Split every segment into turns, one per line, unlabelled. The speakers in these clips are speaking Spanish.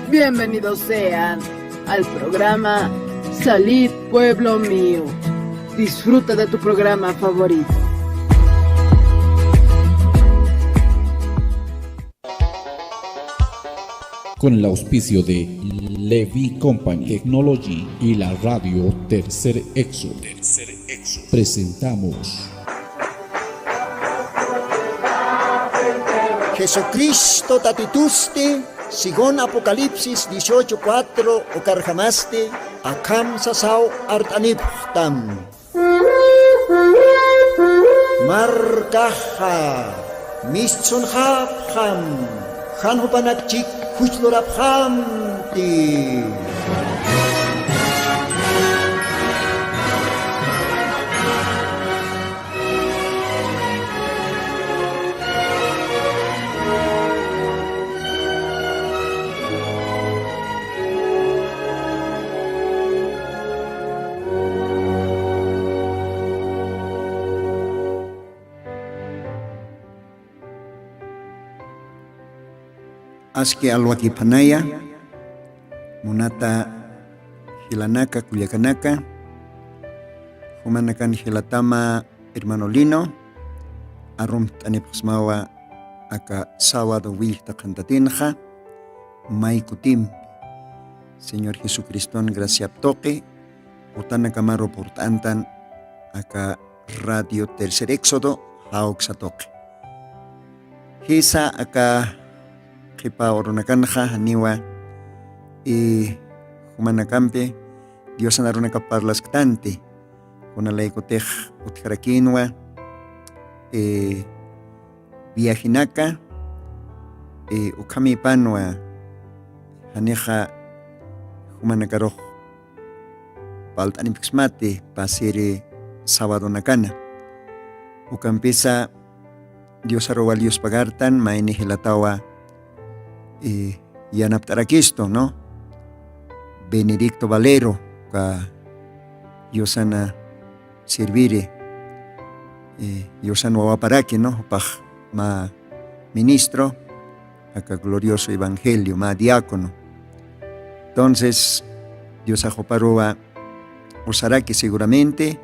Bienvenidos sean al programa Salid Pueblo Mío. Disfruta de tu programa favorito.
Con el auspicio de Levi Company Technology y la radio Tercer Exo, presentamos
Jesucristo tatituste, sigon Apocalipsis 18:4 o carjamaste, akam sasao artaniptam. Markaha, mischon hapham, hanhupanakchik huchloraphamti. Aski alwaki panaya, munata hilanaka kuliakanaka, humanakan hilatama hermano Lino, arum tanipusmawa aka sábado wihta kantatinja, may kutim, Señor Jesucristo gracia toque, utana kamaro portantan aka radio Tercer Éxodo, haok sa toque. Hisa aka Kipa orunakanja haniwa humanakampe Dios anarunaka parlasktanti kunalaykutej utjarakinwa viajinaka ukami panwa haneja humanakaroj paltanipixmati pasiri sábado nakana ukampisa Dios arrowalios pagartan maini hilatawa yanaptarakisto, ¿no? Benedicto Valero, ka yosana servire, yosana wawaparaki, ¿no? Paj ma ministro, acá glorioso evangelio, ma diácono. Entonces, Dios ajoparoa usaraki seguramente,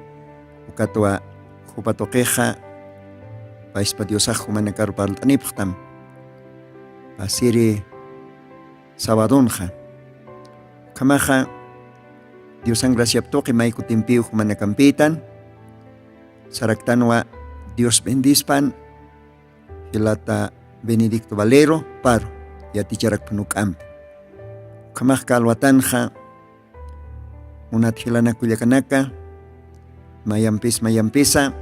ukatoa jopatoqueja, paispa Dios ajomanakar paltaniptam. Pasiri sabadonja kamaja Dios ang gracia toque may kutimpiu manakampitan saraktanwa Dios bendispan hilata Benedicto Valero paro yati charak panukam kamaj kalwatanja unat hilana kulyakanaka mayampisa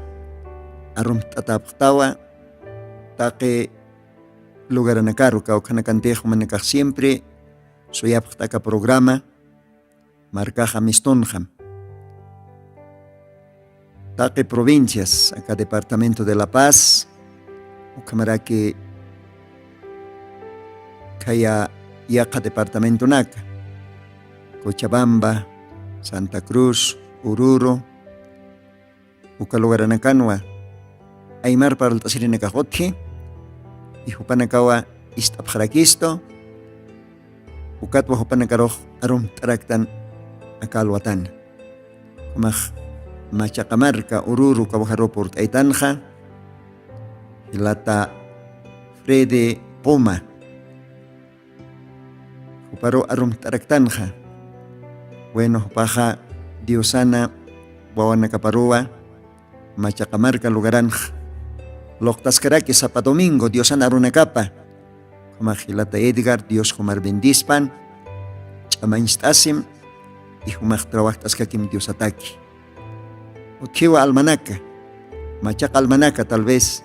arum tataptawa take lugar anakaru ka kanakantejo manakaj siempre soyaptaka programa marcaja mistonjam take provincias acá departamento de La Paz o camaraki kaya yaqa departamento naka Cochabamba Santa Cruz Oruro uka lugar anakanwa Aymar para el tasirinakajotji y hupanakawa istapjarakisto ukatwa hupanakaroh arum taraktan akalwatan kumaj machakamarka Oruro kawajaroport aitanja hilata Frede Poma huparo arum taraktanja bueno paja diosana wawanakaparua machakamarka lugaranja Loktaskaraki Sapa Domingo, Dios anarunakapa. Humajilata Edgar, Dios humar bendispan. Chamainstasim, y humaj trabajtaskakim Dios ataki. Utjiwa almanaca, machak almanaca tal vez.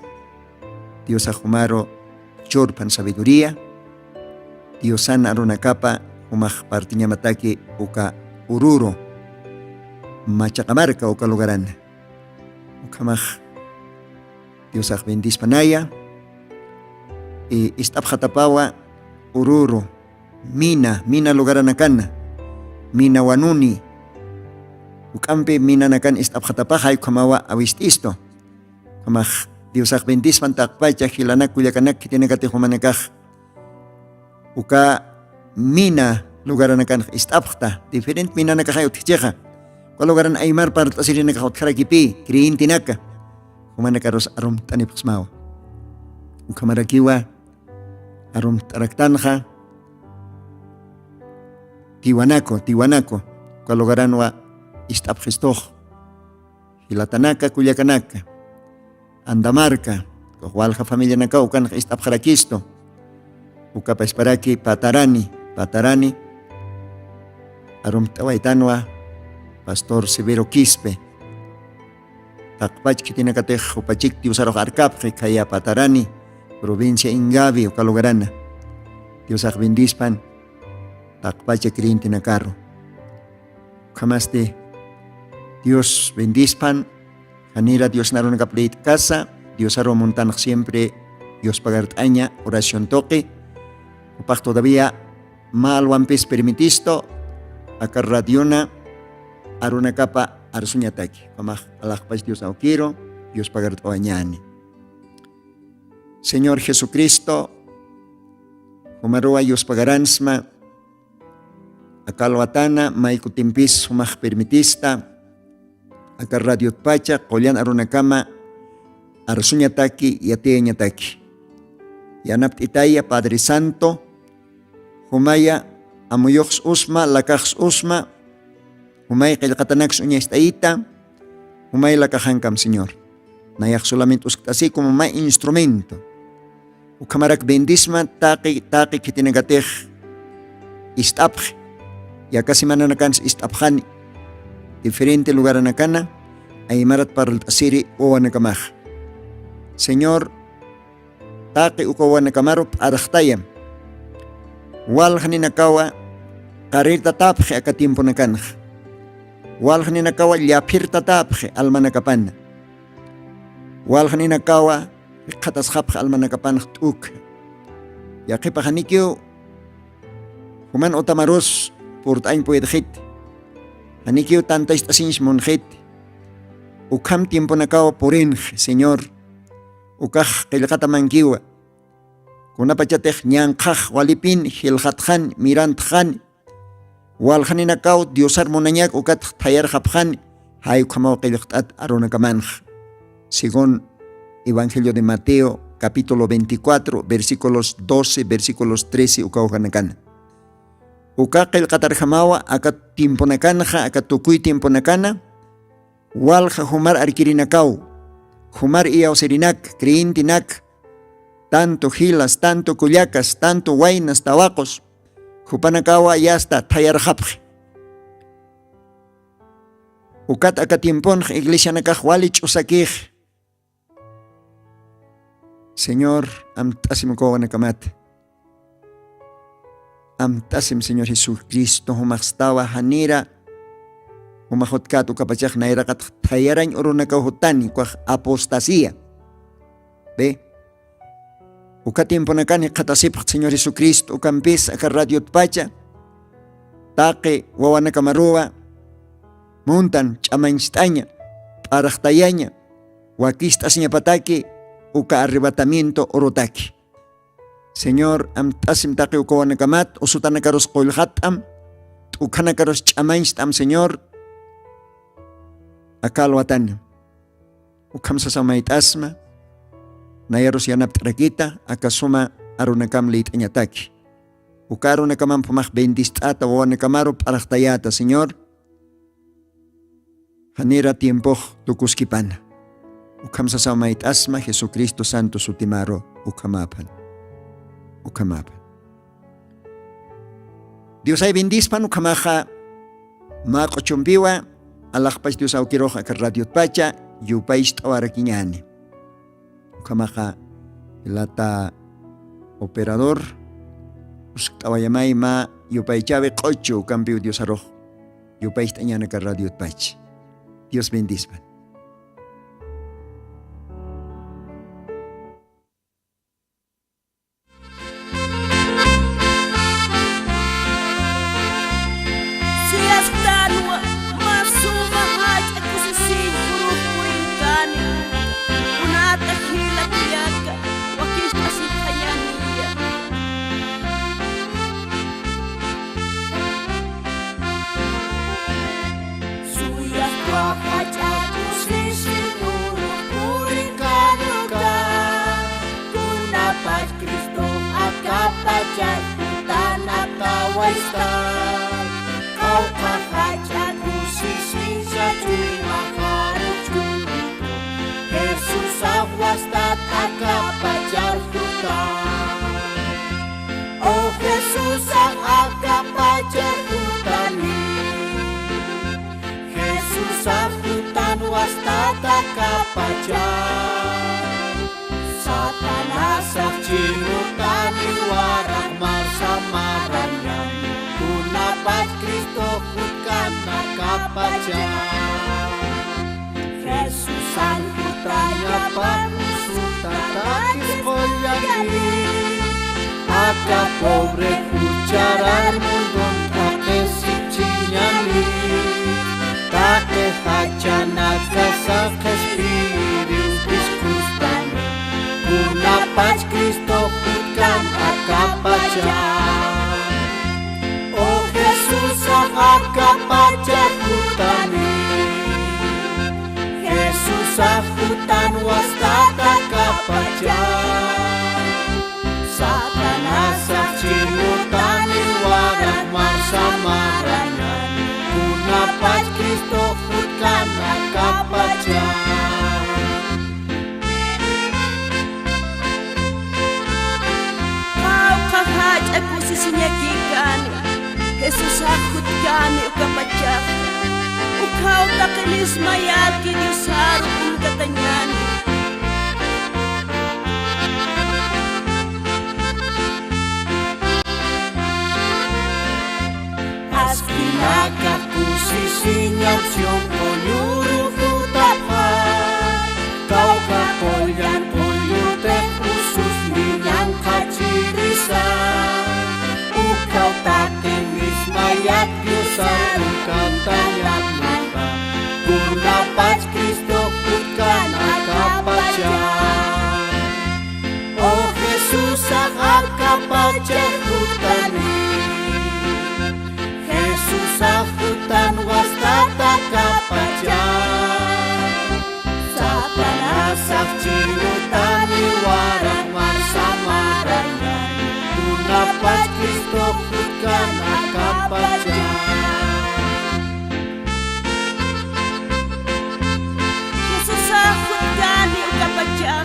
Dios ahumaro chorpan sabiduría. Dios anarunakapa, humaj partiña mataki uka Oruro. Machakamarka uka lugaran. Ukamaj Dios bendis panaya y istapjatapawa Oruro mina lugar anakana mina wanuni ukampe mina nakan istapjatapaja y kamawa awististo kamaj Dios bendis pantakpacha hilana kuyakanak tiene kate humanekaj uka mina lugaran kan istapta diferent mina nakahayot cheja ko lugaran aymar par tasiri nakahot kharakipi kriin tinaka humana karos arom tanipsmaw kamarakiwa arom taraktanja tiwanako ko lugaran wa istapjistoh hilatanaka kuyakanaka Andamarca ko walja familia nakau kan istapjarakisto ukapa esparaki patarani arum tawaitanwa Pastor Severo Quispe takpach kitinakatej upachikti usaro arkapje kaya patarani provincia Ingavi ukalugarana Dios bendispan takpache kriinti nakarro kamaste Dios bendispan Hanira Dios naron kapleit casa Dios aro montanak siempre Dios pagartaña oración toque upach todavía malwampis permitisto akar radiona aruna capa arsuñataki pamaj alakpach Dios quiero Dios pagartañani Señor Jesucristo humaroa Dios pagaransma akalwatana maikutimpis humaj permitista akar radio pacha qollan aruna kama arsuñataki yateñataki yanapt itaya Padre Santo humaya amuyox usma lakax usma humay qilqatanax uña estaita humay lakajankam Señor nayak solamente así como may instrumento ukamarak bendisma taki kitinagatej istapj ya casi mananakans istapjani diferente lugar anakana aymarat para el tasiri o anakamaj Señor taki ukawanakamarop arahtayam wal haninakawa karir tatapje akatiempo nakanaj wal haninakawa llapir tatapje almanakapan wal haninakawa qatasjapje almanakapan tuk yaqipa hanikyo human otamaros purtain puedjit hanikyo tanta istasinch monjit ukam tiempo nakawa porinj Señor ukaj qilqatamankiwa kunapachatej ñanqaj walipin hilqatjan mirantjan waljaninakaw diosar monañak ukat tayar japjan hay kamaw qilqtat aronakamanj según Evangelio de Mateo capítulo 24 versículos 12 versículos 13 ukawjanakan uka qilqatarjamawa akat timponakanja akat tukuy timponakana walja humar arkirinakaw humar iyauserinak kriintinak tanto gilas tanto cullacas tanto wainas tabacos hupanakawa yasta tayarjapj ukat akatimponj iglesia nakaj walich usakij Señor amtasim kowanakamat amtasim Señor Jesucristo humaxtawa hanira humajotkat ukapachaj nairakat tayarañ urunakawhutani kuaj apostasía ve ukatimponakani qatasipaj Señor Jesucristo ukampis akar radio pacha taqe wawanakamaruwa muntan ch'amanchtaña p'araqtayaña wakistasña pataki uka arrebatamiento orotaki Señor amtasim taqe ukawanakamat usutanakaros qollhatam ukanakaros ch'amanchtam Señor akalwatan ukamsasamaytasma nayaros yanaptrakita akasuma arunakam leitañataki ukarunakaman pumaj bendistata wawanakamaro p'araqtayata Señor hanira tiempo tukuskipana ukamsasamaytasma Jesucristo Santo sutimaro ukamapan Dios ay bendispan ukamaja maqochumpiwa alaqpach Dios awkiroja akar radio pacha yupaish t'awarakiñani ukamaja lata operador t'awayamay ma yupaychabe q'ochu ukampiw Dios aroj yupaish t'añana akar radio pach Dios bendispan
estar. Kau kahajat kusisinya cui mahara curi. Jesus awastat akapajar hutan. Oh Jesus akapajar hutani. Jesus hutan wastat akapajar. Satanas cinutani warah marsamaranya. Kunapat Kristo hutkan akapajar. Jesus ang hutanya pakusut tatakis kolyani. Aka pobre kucharar mundon take sipchinyani. Take hachanak kasak espiriu diskustani. Kunapat Kristo hutkan akapajar. Oh Jesus ang akapajar hutani. Jesus hutan wastat akapajar. Satanas cinutani warah marsamaranya. Kunapat Kristo hutkan akapajar.
Kau kahajat kusisinya gigani. Jesus hutkan akapajar. Ukau takinis mayat kini saru kung katanyan.
As pinagkat kusisinya siyong ponyuro hutapan. Kau kapolyan polyutek usus ninyang kacirisan. Ukau takinis mayat Diyosan kantanyan. Kunapat Kristo hutkan akapajar. Oh Jesus ang akapajar hutani. Jesus ang hutan wastat akapajar. Satanas ang cinutani warah marsamaranya. Kunapat Kristo hutkan akapajar.
Gani ukapajar.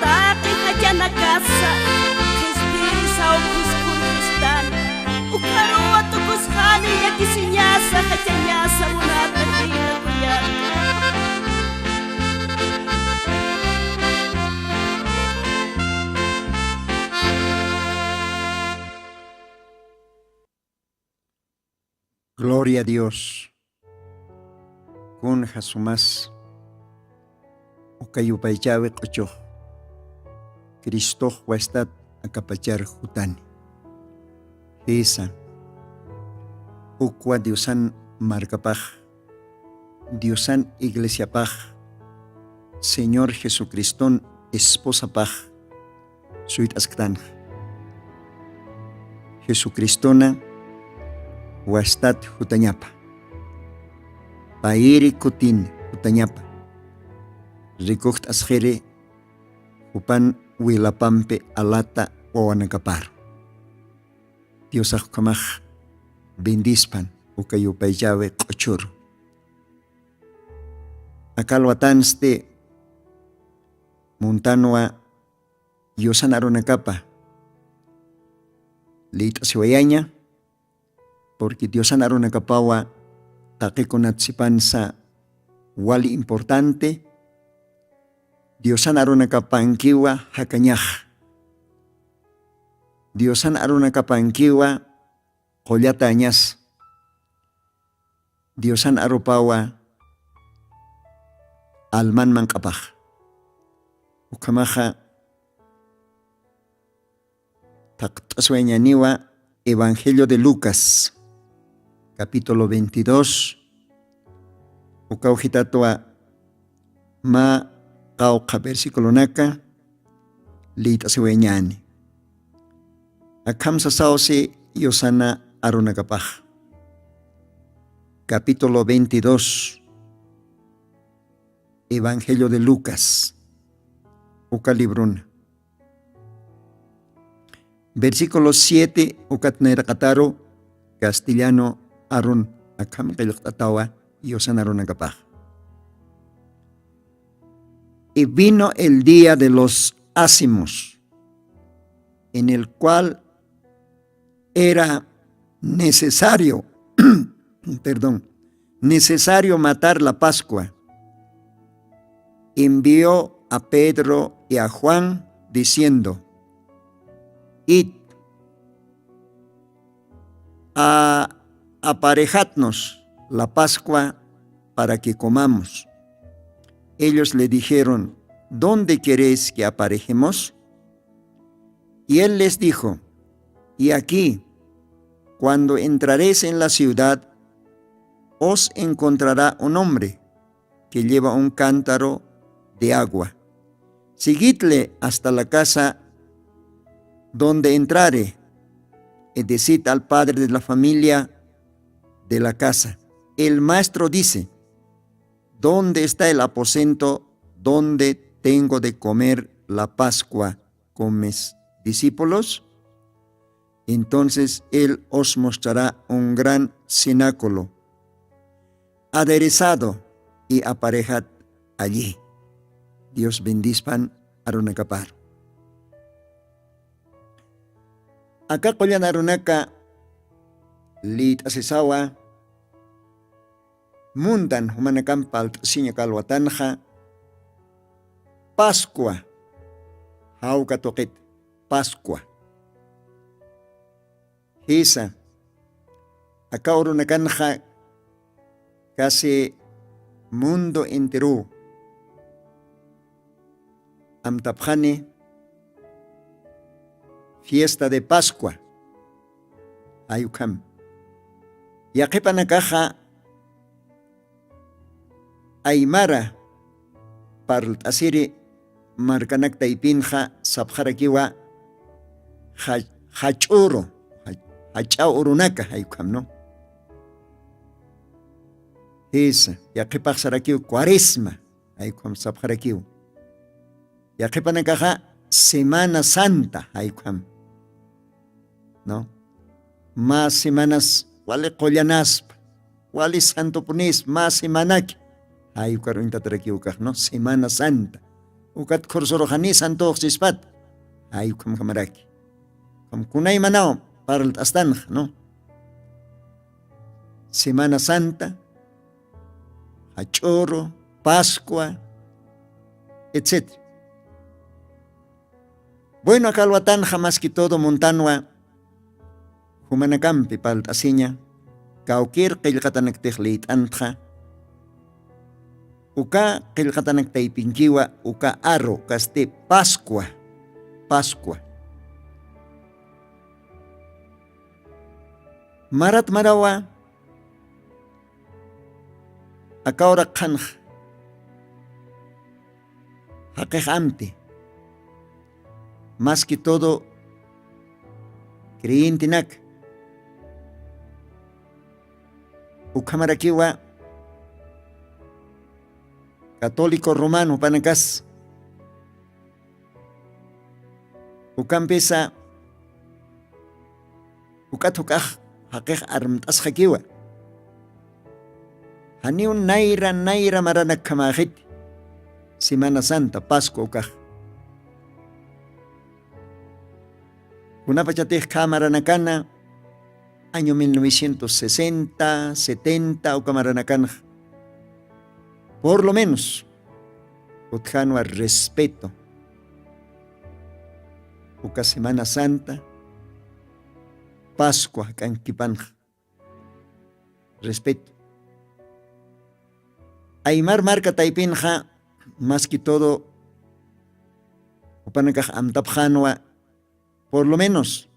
Taki haja nagasa. Kispiri sa ukuskulistan. Ukaruwa tukushani ya kisinyasa kachanyasa munata hina kuyaka.
Gloria a Dios. Kun hasumas. Ukayupaychawi q'uchuq. Cristo wastat akapajar hutani. Hisan. Ukwa Diosan markapaj. Diosan iglesiapaj. Señor Jesucriston esposapaj. Suit asktan. Jesucristona wastat hutanyapa. Pairi kutin hutanyapa. Rikukt asjere upan wilapampe alata wawanakapar. Dios kamaj bendispan ukayupayllawe q'uchur. Akalwatanste montanwa yosan aronakapa. Leit asiwayaña porque Diosan aronakapawa taqikunatzipansa wali importante. Diosan arunakapankiwa hakanyaj. Diosan arunakapankiwa qollata añas. Diosan arupawa alman mankapaj. Ukamaja taqt'aswañaniwa Evangelio de Lucas capítulo 22 ukawjitatua ma qawqa versículo naka lit'asiweñani. Akhamsa sausi yosana arunakapaj. Capítulo 22 Evangelio de Lucas uka libruna. Versículo 7, ukatnaira kataro, castellano, aron akam qilqtatawa, yosanaron agapaj. Y vino el día de los ácimos, en el cual era necesario, necesario matar la Pascua. Envió a Pedro y a Juan diciendo: id a aparejadnos la Pascua para que comamos. Ellos le dijeron: ¿dónde queréis que aparejemos? Y él les dijo: y aquí, cuando entraréis en la ciudad, os encontrará un hombre que lleva un cántaro de agua. Seguidle hasta la casa donde entrare, y decid al padre de la familia de la casa: el maestro dice, ¿dónde está el aposento donde tengo de comer la Pascua con mis discípulos? Entonces él os mostrará un gran cenáculo aderezado, y aparejad allí. Dios bendispan arunakapar. Acá kolyan arunaka lit asisawa mundan humanakampal sinya kalwatanja Pascua. Hau katokit Pascua. Hisa acá arunakanja casi mundo entero amtapjane fiesta de Pascua ayukam yaqipanakaja aymara parlt asiri markanak taipinja sabjarakiwa hachuro hachao urunaka ayukam, no. Esa, yaqipak sarakiw Cuaresma, ayukam sabjarakiw. Yaqipanakaja Semana Santa, ayukam, no. Más semanas, wale kollanaspa, wale santo punis, más semanak, ayukar intatrakiwkaj, no. Semana Santa. Ukat korsorojani santo oxispat, ayukam kamaraki. Kam kunay manao, paralt astanj, no. Semana Santa, Achoro, Pascua, etc. Bueno, acá lo atan jamás que todo montanua, humanacampi palt asiña, caukir qilqatanak tejlit anja, uka qilqatanak taipinkiwa, uka arro, caste Pascua, Pascua. Marat marawa, acá ahora kanj, haquejamte, más que todo, creyentinak, ukamarakiwa, católico romano panakas, ukampesa, ukatukaj, haquej armtas hakiwa. Haniun naira maranak kamahit, Semana Santa, Pascua ukaj. Una pachatej kamaranakana, año 1960, 70, ukamaranakana. Por lo menos, utjano al respeto. Uka Semana Santa, Pascua, kankipanja. Respeto. Aymar marca taipinja, más que todo, upanakaj amtapjanwa, por lo menos,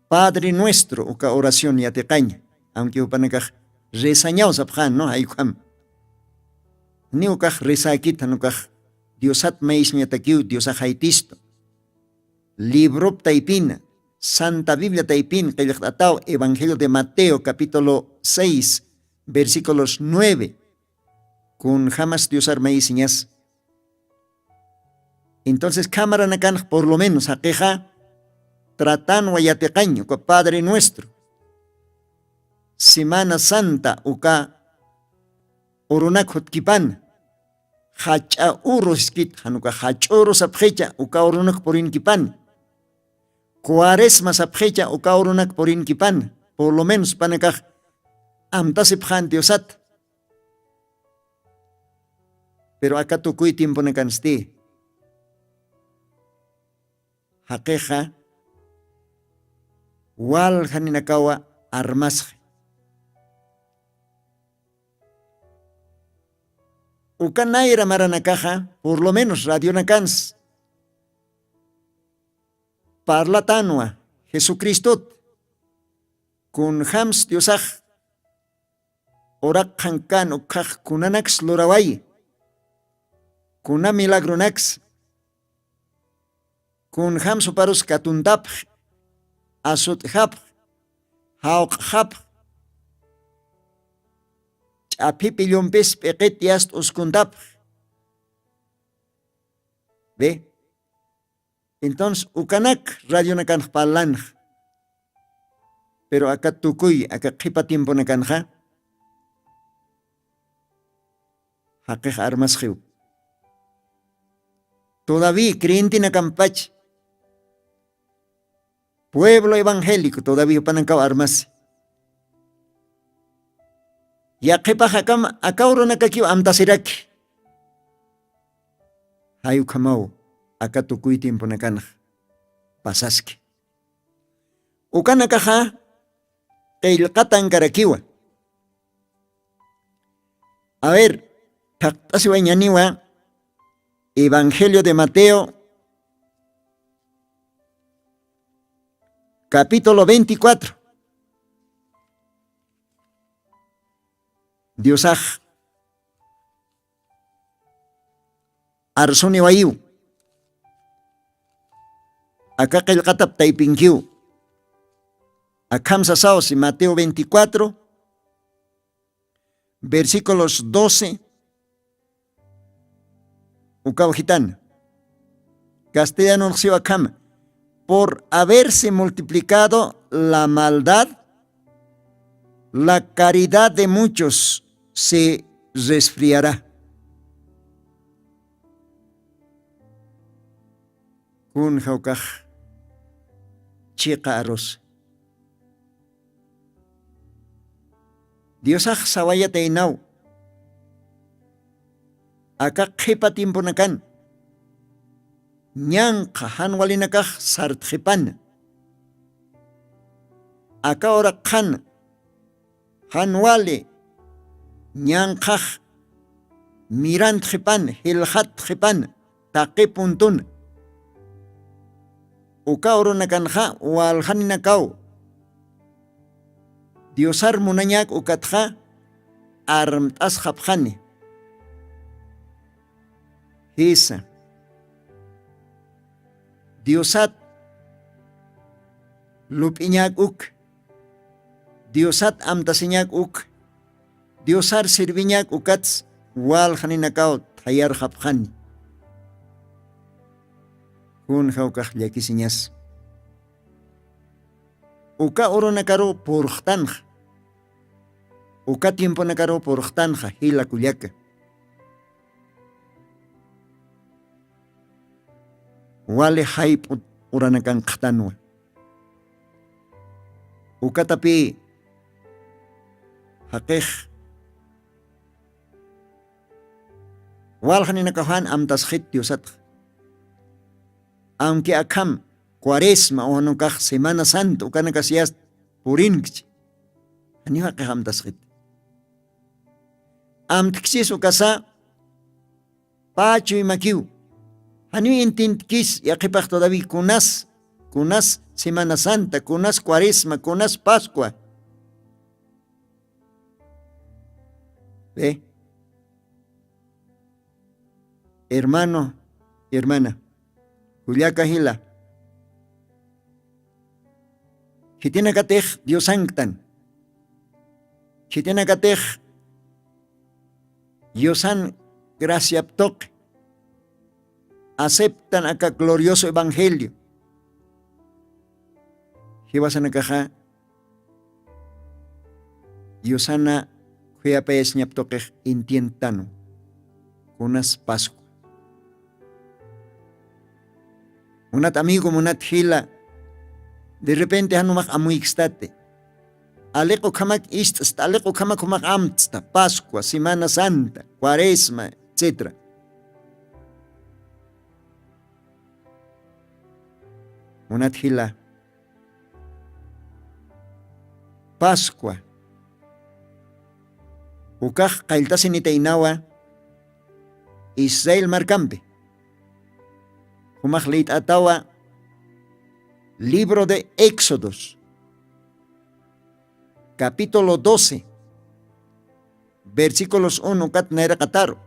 Padre Nuestro, uka oración yatecaña, aunque upanakaj resañaos apjan, no, ayukam. Ni ukaj resakita, nukaj Diosat meisñatakiu, Diosajaitisto. Libro taipina, Santa Biblia taipin, Evangelio de Mateo, capítulo 6, versículos 9. Con jamás Dios armaísiñas. Entonces, cámara nacan, por lo menos, aqueja, tratan wayatiqaño uka Padre Nuestro. Semana Santa uka urunak hutkipan. Hacha uruskit hanuka hachuru sapjecha uka urunak porinkipan. Cuaresma sapjecha uka urunak porinkipan. Por lo menos panakaj amtasipjan Diosat. Pero acá tukuy tiempo nakansti. Hakeja wal haninakawa armasje. Ukanayra maranakaja, por lo menos radio nakans. Parlatanwa Jesucristo kun hams Diosaj orak hankan ukaj kunanax loraway. Kuna milagronax kun ham suparus katundap asut hap hauk hap apipillompes pequetias uskundap. ¿Ve? Entonces ukanak radio nakan palan. Pero acá tukuy acá qipa tiempo nakanja haqej armas jiu. Todavía creyente na campach. Pueblo evangélico todavía panancao armas. Ya que pajakam akauro nakakiu amtasiraki. Hayu kamau acá tukuy tiempo nakana pasaski. Ukanakaja qeylqatan karakiwa. A ver, taqtasi wañaniwa Evangelio de Mateo, capítulo 24. Diosaj arsuni wayu. Acá qillqatap taypinkiu. Akam sasaos Mateo 24, versículos 12. Ucaujitan. Castellano Xiwakam. Por haberse multiplicado la maldad, la caridad de muchos se resfriará. Kun jaukaj chiqa arroz. Diosaj sawaya teinau. Acá qipa tiempo nakan. Ñanqa hanwalinakaj sartjipan. Acá ora qhan hanwale ñanqaj mirantjipan hilhatjipan taqipuntun. Uka oro nakanja walhaninakau. Diosar munañak ukatja armtas japjani. Hisa. Diosat lupiñak uk. Diosat amtasinyak uk. Diosar sirviñak ukats wal haninakau tayar japjani. Kun jaukaj llakisiñas. Uka oro nakaro porjtanja. Uka tiempo nakaro porjtanja hila kuyaka. Wale haip uranakan qtanwa. Uka tapi haqej wal haninakahan amtasjit Diosat. Aunque akam Cuaresma o anukaj Semana Santa ukana kasiyas purinkch. Aniwa qaham tasjit. Amtksis ukasa pacho y makiu. Aniwa intintkis yaqipaj todavía kunas Semana Santa, kunas Cuaresma, kunas Pascua. ¿Ve? Hermano y hermana, Juliaca Hila. Hitina katej Dios sanctan. Hitina katej Diosan gracia ptok. Aceptan acá glorioso evangelio. hiwasana kaja Yosana huyapayas ñaptoqej intientano kunas Pascua. Unat amigo munat hila de repente hanumak amuixtate. Aleko kamak istasta, aleko kamak kumak amtsta, Pascua, Semana Santa, Cuaresma, etc. Munat hila Pascua. Ukaj qailtasin itainawa Israel marcampe. Humaj leit atawa libro de Éxodos, capítulo 12, versículos 1 kat naira kataro.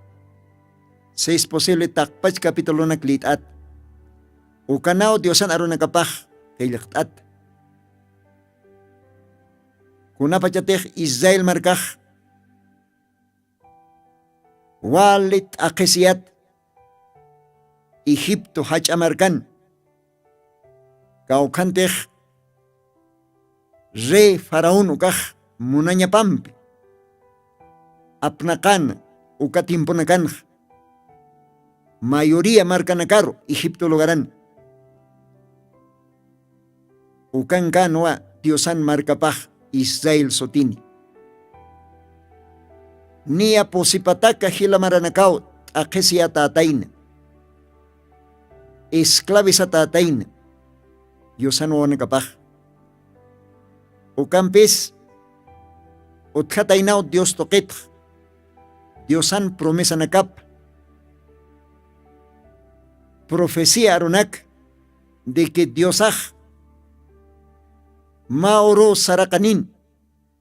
Si es posible takpach capítulo na klitat. Ukanao Diosan aron nakapach kailaktat. Kunapachatech Israel markach walit akesiat Egipto hachamarkan kaukantech rey faraón ukaj munanya pampe apnakan ukatimponakan mayoría marcanacaro Egipto logaran ukankanwa Diosan marcapaj Israel sotini Nia posipataka hila maranakaw akesya tatayin. Esklavis tatayin. Yosan wana kapah. Ukampis utkataynaw Dios toket. Diosan promesa nakap. Profecía arunak de que Diosaj mauro sarakanin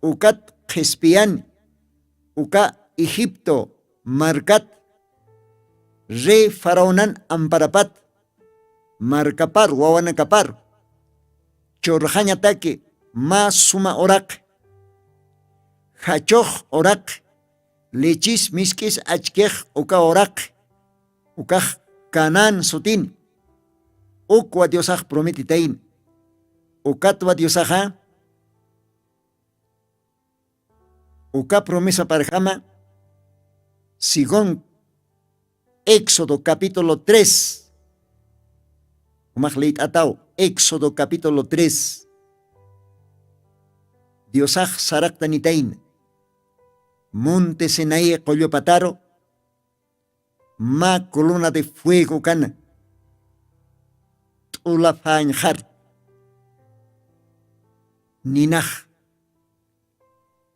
ukat jespian uka Egipto markat re faraonan amparapat markapar wawana kapar chorjanya take ma suma orak hachoch orak lechis miskis achkej uka orak ukaj kanan sutin ukwa Diosaj prometitain ukatwa Diosaja uka promesa para jama, según Éxodo capítulo 3. Umajleit atau, Éxodo capítulo 3. Diosaj saraktanitain, monte Sinaí Coyopataro, ma columna de fuego cana, tulafanjar, ninaj,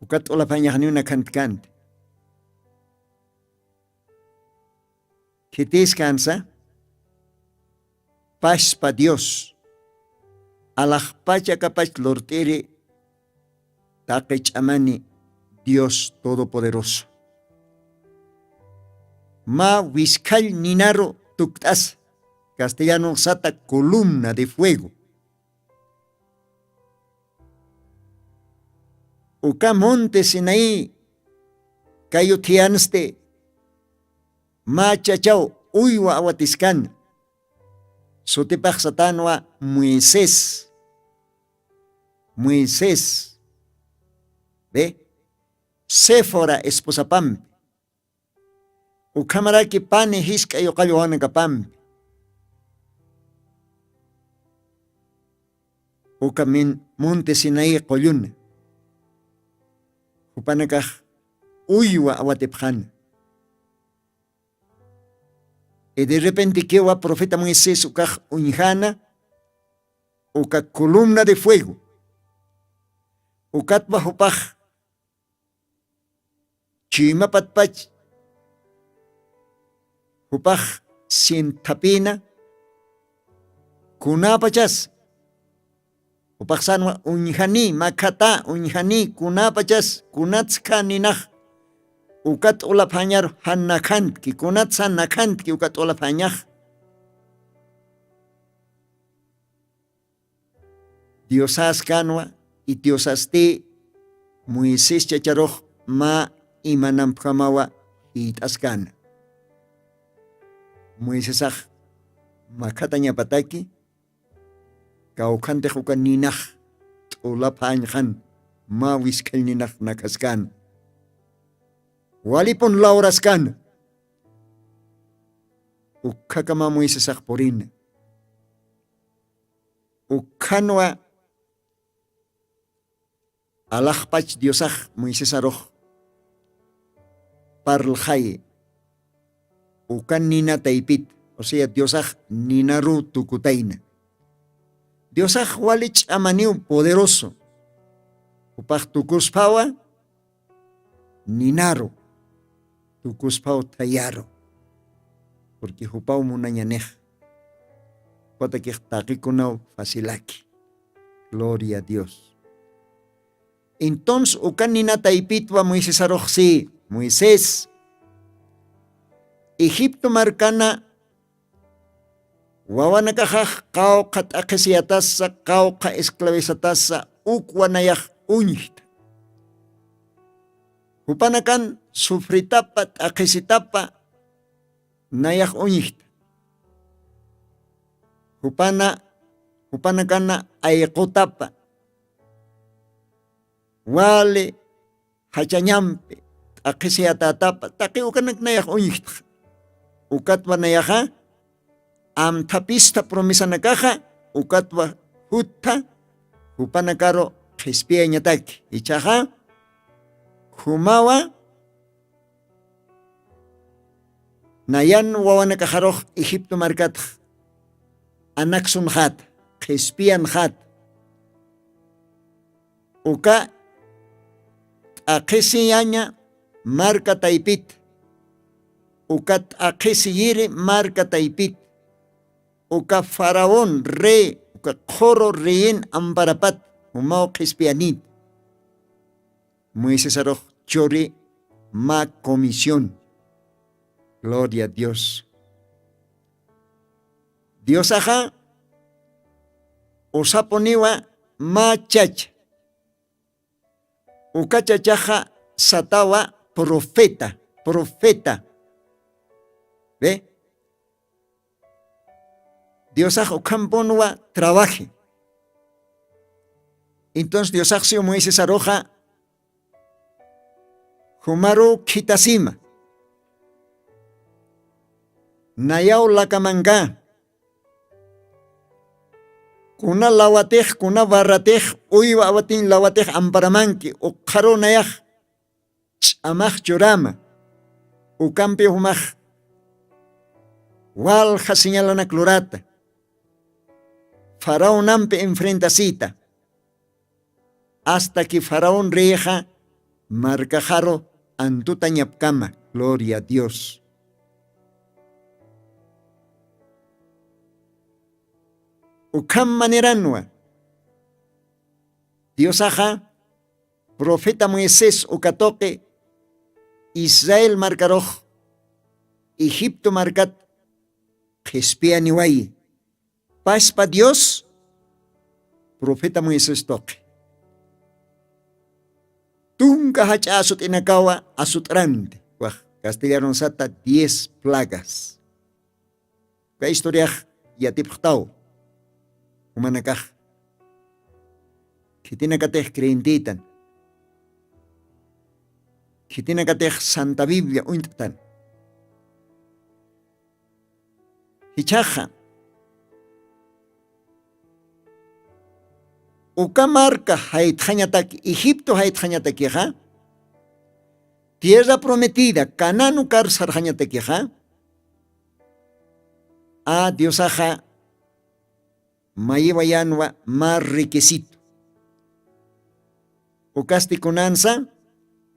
ukat olapanyak ni una kant. Que descansa, paz pa Dios, alajpacha capaz lortere, takech amani Dios Todopoderoso. Ma wiskal ninaro tuktas, castellano sata columna de fuego. Uka monte Sinaí, kayutianste, ma chachao uywa awatiskan, sotipaj satanwa Moisés, ve, Séfora esposa pam, ukamaraki pane hiska yokayohana kapam, ukamin monte Sinaí koyun, upanakaj uywa awatipjan. Y de repente que va profeta Moisés ukaj unjana, uka columna de fuego, ukat bajopaj, chima patpach, upaj sientapina, kunapachas, upaksanwa unjani makata unjani kunapachas kunatska ninaj ukat olapanyar hanakant ki kunat sanakant ki ukat olapanyar Diosas kanwa y Diosaste Moisés chacharoj ma imanam kamawa itaskan Moisésaj makatanya pataki kaukante jukan ninaj ulapañjan ma wiskalninaq nakaskan. Walipon lauraskan. Ukkakama Moisesaq purina. Ukkanwa alaqpach Diosaq Moises aruq parlhay. Ukan nina taipit. O sea, Diosaq ninaru tukutaina. Diosaq walich amaniu poderoso. Upaq tukuspawa ninaru. Tukuspau tayaro. Porque hupau munañanej. Cuatakij taqikunau facilaki. Gloria a Dios. Entonces, ukan nina taipitwa Moisés aruq si. Moisés. Egipto marcana wawanakajaq qawqa t'aqisiyatasa qawqa esclavisatasa ukwanayaq uñita. Hupanakan sufritapa t'aqisitapa nayaq uñita. Hupanakana ayqutapa wale hachañampi t'aqisiyatatapa taqi ukanak nayaq uñita. Ukatwa nayaqa amtapista promisanakaqa ukatwa hutta hupanakaro qispiañataki ichaqa humawa nayan wawanakajaroq Egipto markata anaksun hat qispian hat uka aqisiyaña marka taipit ukat aqisiyiri marka taipit uka faraón rey uka qoro reyin amparapat umao qispianit Moisés aruq chori ma comisión. Gloria a Dios. Dios aja usaponiwa ma chacha uka chachaja satawa profeta. ¿Ve? Dios camponua trabaje. Entonces Dios axio Moisés aroja Humaru kitasima. Nayao lakamanga. Kuna lawatej, kuna barratej, uywa awatin lawatej amparamanki, uqaro nayaj, amaj churama, ukampi humaj. Walja señalana clorata. Faraón ampe enfrenta cita. Hasta que Faraón reja marcajaro antuta ñapkama. Gloria a Dios. Ukam maneranwa. Dios aja profeta Moisés ukatoque Israel marcaroj Egipto marcat Jespianiway. Paz pa Dios, profeta Moisés toque. Tunca hacha asut inakawa asutrante. Castellano sata 10 plagas. Ka historia yatiphtao. Humanakaj. Kitinakatej creintitan. Kitinakatej Santa Biblia uintatan. Hichaja. Ukamarka haitjañataki, Egipto haitjañataki, tierra prometida, Canaán ukar sarjañataki, Dios aja, mayiwayanwa mar riquecito. Ukasti kunansa,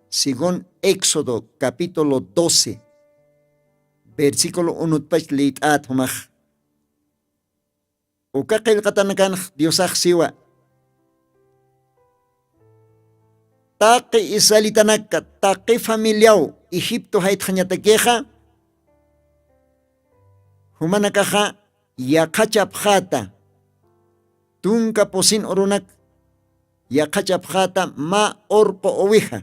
según Éxodo capítulo 12, versículo 1 pach liitat humaj. Ukaqil katanakan Dios aj siwa. Taqi isalitanaka, taqi familiao, Egipto haitjañatakeja, humanakaja, yakachapjata, tunka posin orunak, yakachapjata ma orpo ovija.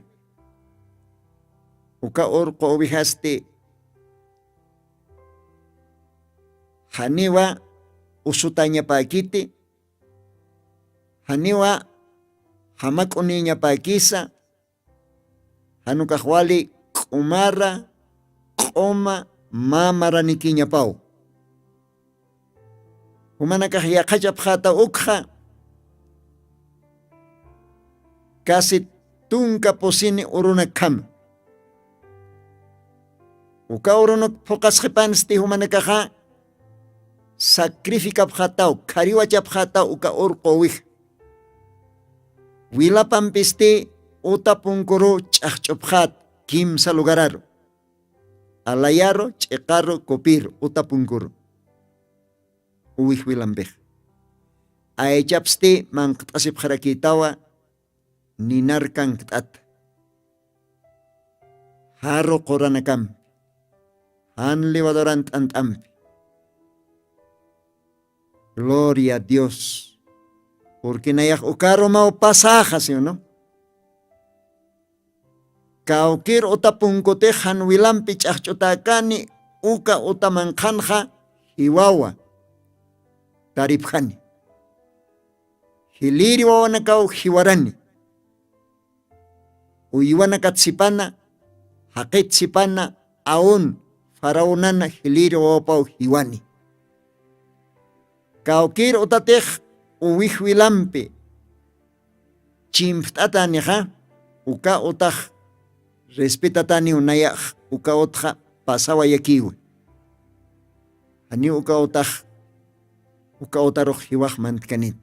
Uka orpo ovijaste, haniwa usutaña pakiti, haniwa hamak uniña pakisa, hanukahwali kumara, koma, mamara nikiña pau. Humanakah yakachap hata ukha, kasi tunka posini uruna kam. Uka urunok pokas kipansti humanakaha, sakrifika phatau, kariwacha phatau uka urqowih. Wila pampisti uta punkuru chachophat kimsa lugararo. Alayaro, chekaro, kopir, uta punkuru. Uwih wilambeh. Aechapsti mangktasip harakitawa ninarkan ktat. Haro koranakam. Han liwadorant antampi. Gloria a Dios. Porque nayak ukaro mau pasajas, ¿sí o no? Kaukir utapungkote han wilampi chachotakani uka utamankhanja hiwawa. Taripjani. Hiliri wawanakau hiwarani. Uiwanakatsipana, haketsipana, aun faraunana hiliri wawapau hiwani. Kaukir utatech uwihwilampi chimftatani ha uka utah respetatani unayak uka utha pasawa yakiwe. Hani uka utaroh hiwah mantkanit.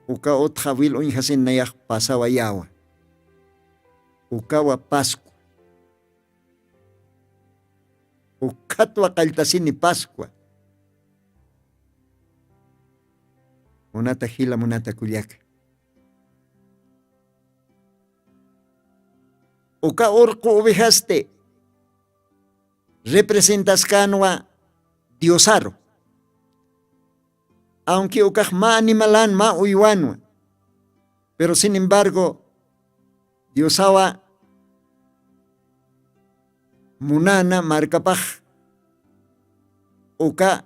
Uka utha wil unhasin nayak pasawa yawa. Ukawa Pascua. Ukatwa kaltasini Pascua. Munata hila munata kuliaka. Uka urku ubihaste representas kanwa diosaro. Aunque ukah ma animalan ma uywanwa. Pero sin embargo, diosawa munana markapah uka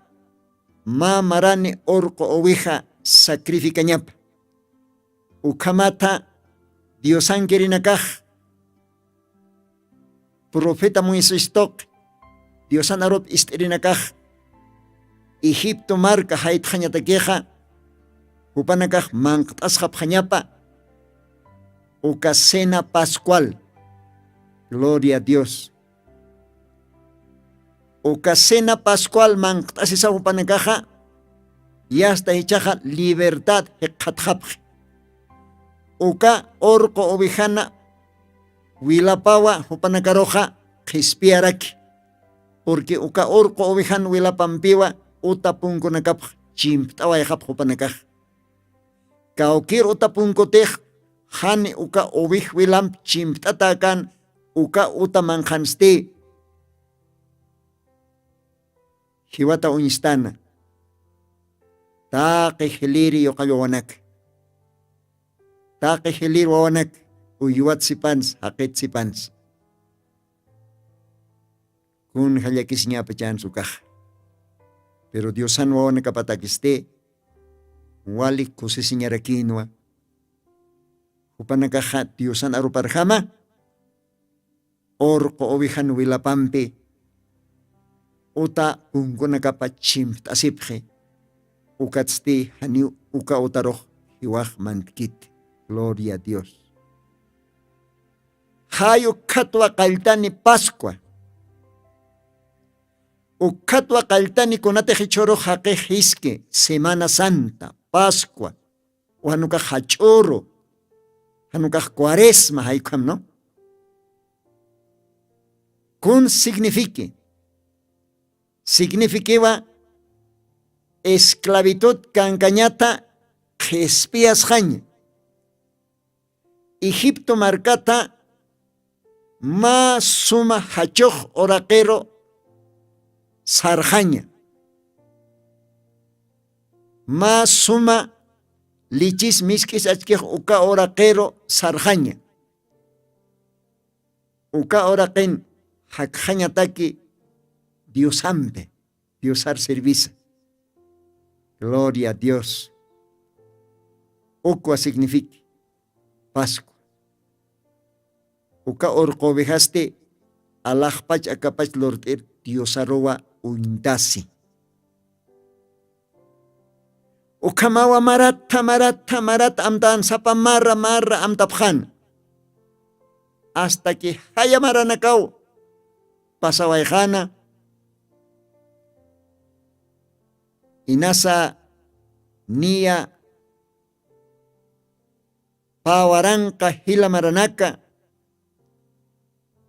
ma marani urku ubiha sacrifica ñapa. Ukamata Diosan kerinakaj. Profeta Moisés tok. Diosan arot isterinakaj. Egipto marca hait jañatakeja. Upanakaj manqtasjap jañapa. Uka cena pascual. Gloria a Dios. Uka cena pascual manqtasisa upanakaja. Y hasta hechaja libertad hekatjapje. Uka orco ovejana wilapawa upanakaroja jispiaraki. Porque uka orco ovejan wilapampiwa utapunkunakap chimptawa yajap upanakaj. Kaukir utapunkotej hani uka ovej wilamp chimptatakan uka utamanjanste. Hiwata unistana. Taque hiliri yokayowanak. Taque hilir wawanak. Uyuat sipans, hakit sipans. Kun halyakis niya pachan sukah. Pero Diosan wawanak kapatakiste. Walik kusisinyarakinwa. Upanakahat Diosan aruparhama. Orko ovihan wilapampi. Uta unkunakapachimt asipje. Ukatsti hani uka utaroh hiwah mantkit. Gloria a Dios. Hayo katwa kaltani Pascua. Ukatwa kaltani konate hichoro hake hiske. Semana Santa, Pascua. O hanuka hachoro. Hanuka cuaresma haikam, no? Kun signifique. Signifiqueba esclavitud cancañata espías jaña. Egipto marcata ma suma hachoch oraquero sarjaña. Ma suma lichis miskis achkej uka oraquero sarjaña. Uka oraquen hakjaña taki Diosampe, Diosar servisa. Gloria a Dios. Ukwa significa Pascua. Uka orqobejaste alajpach akapach lorter Diosarowa untasi. Ukamawa marat amtan sapa marra amtapjan. Hasta que haya maranakau pasawayjana inasa nia pawaranka hila maranaka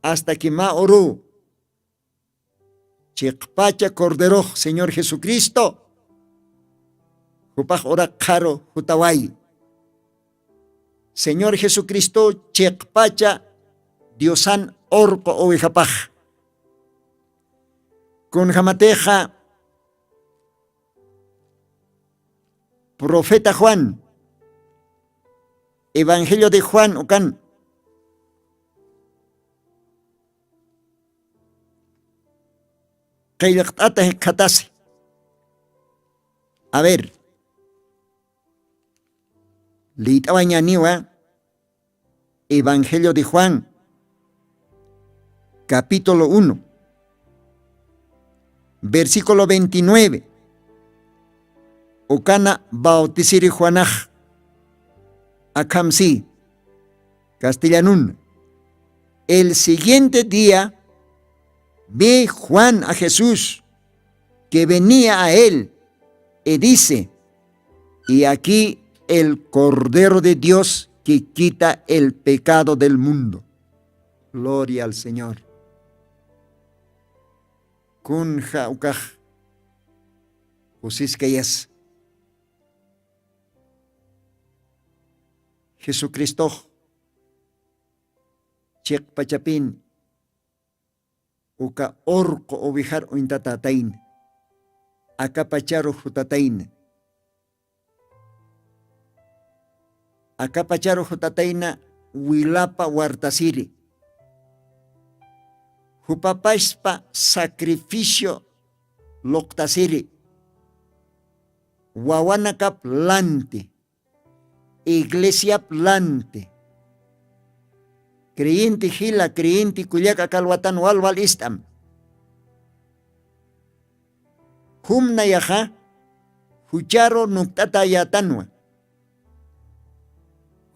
hasta que ma oru chiqpacha cordero Señor Jesucristo Jupaj ora caro jutaway. Señor Jesucristo chiqpacha Diosan orco ovejapaj. Con jamateja Profeta Juan, Evangelio de Juan ocan. A ver, Litabañaniwa, Evangelio de Juan, capítulo 1, versículo 29. Ocana bautisiri Juanaj, Akamsi, Castellanún. El siguiente día ve Juan a Jesús que venía a él y dice, y aquí el Cordero de Dios que quita el pecado del mundo. Gloria al Señor. Kunja ukaj, usiskayas. Jesucristo, Chek Pachapin, uka orco ovijar uintatatain, acapacharo jutatain. Acapacharo jutataina wilapa wartasiri. Jupapaspa sacrificio loctasiri. Wawanakap lante. Iglesia plante. Creyente gila, creyente cuyaca calwatan walwal istam. Humna yaja, hucharo nuktata yatanwa.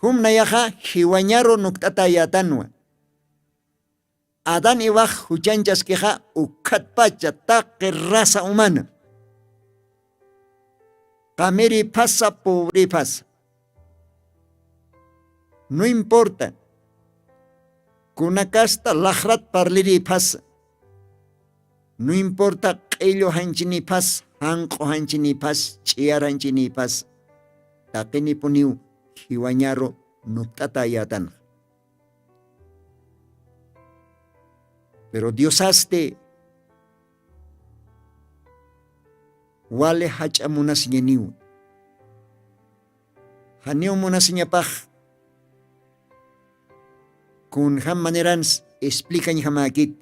Humna yaja, hiwañaro nuktata yatanwa. Adán ibaj huchanchas queja ukatpacha taqe raza humana. Kameri pasa, pobre pasa. No importa. Kuna casta lajrat parliri pasa. No importa qillo hanchini pas, hanqo hanchini pas, chiar hanchini pas. Taqini puniu hiwañaro nuktata yatan. Pero Dios haste wale hachamunas ñeniu. Haneu munas ñapaj. Kun ham manerans explican hamakit.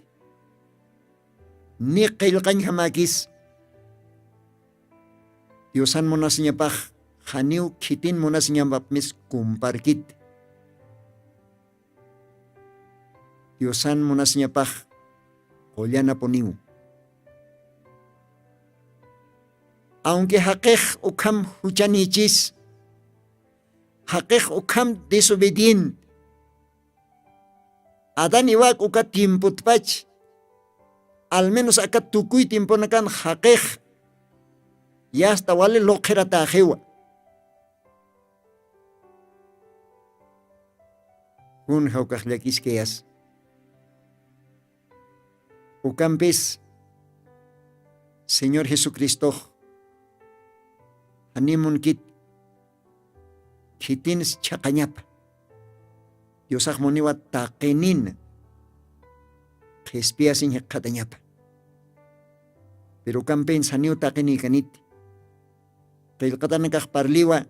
Ni qilqan hamakis. Diosan munas ñapaj. Haneu kitin munas ñapapmis kumparkit. Diosan munas ñapaj. Ollana poniu. Aunque haqeq ukam huchanichis. Haqeq ukam desobedient. Adán iwak uka tiemputpach. Al menos acá tukuy tiempo nakan haqeq. Ya hasta wale loqera tajewa. Un haukahlakis keyas. Ukampis, Señor Jesucristo, animun kit, kitins chaqañapa. Dios moniwa taqenin, jespiasin qatañapa. Pero kampen saniu taqeni kanit. Qilqatankaq parliwa,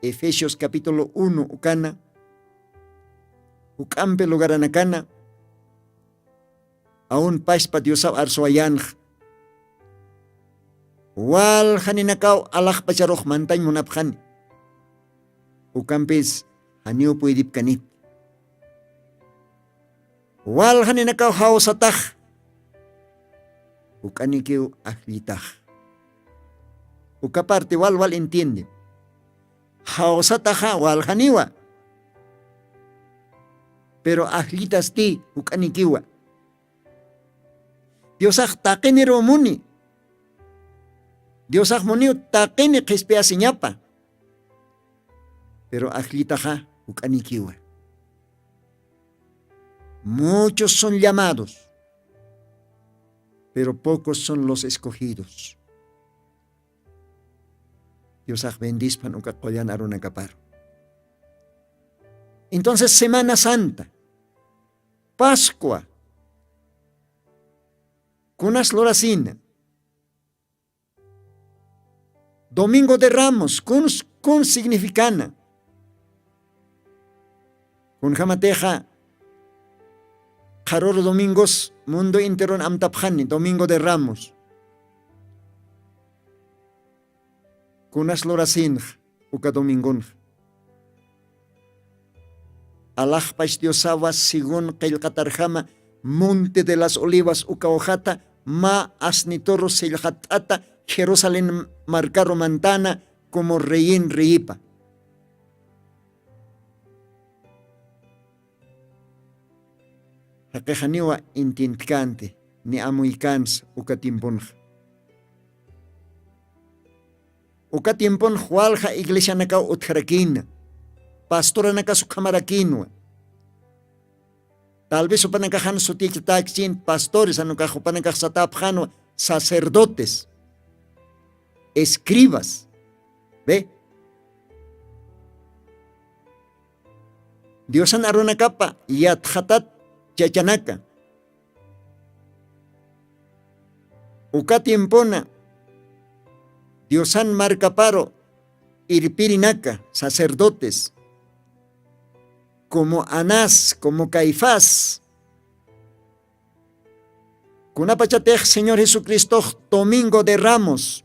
Efesios capítulo 1 ukana, ukampe lugaranakana, aun paspa Diosaw arsuayan. Wal haninakaw alak pacharoh mantay munaphan. ukampis haniu puidip kanit. Wal haninakaw hausatak, ukanikiw ahlitak. Ukaparte wal entiende. Hausataja wal haniwa. Pero ahlitas ti ukanikiwa. Diosak takini romuni. Diosak muniu takini kispea sinyapa. Pero ahlitaja ukanikiwa. Muchos son llamados, pero pocos son los escogidos. Diosak bendispan ukakoyan aruna kaparo. Entonces Semana Santa, Pascua, kunas loracina, Domingo de Ramos, kun significana, kun jamateja, Jaror domingos, mundo interon amtapjani, Domingo de Ramos. Kunas lorasin, uka domingon. Allah pais diosawa sigun kailkatarjama, Monte de las Olivas uka ojata, ma asnitoro seilhatata, Jerusalén marcaro mantana, como reyin reipa. Hakejaniwa intintkante, ni amuikans ukatimponja. Ukatimpon hualja iglesia naka utjarakina, pastora naka sukamarakinwa. Tal vez upanakajan sutiktakchin pastores anukajo upanakaj satapjanwa, sacerdotes, escribas, ¿ve? Diosan aruna kapa yatjatat chachanaka. Ukatimpona Diosan marcaparo irpirinaka, sacerdotes, como Anás, como Caifás. Kunapachatej, Señor Jesucristo, Domingo de Ramos,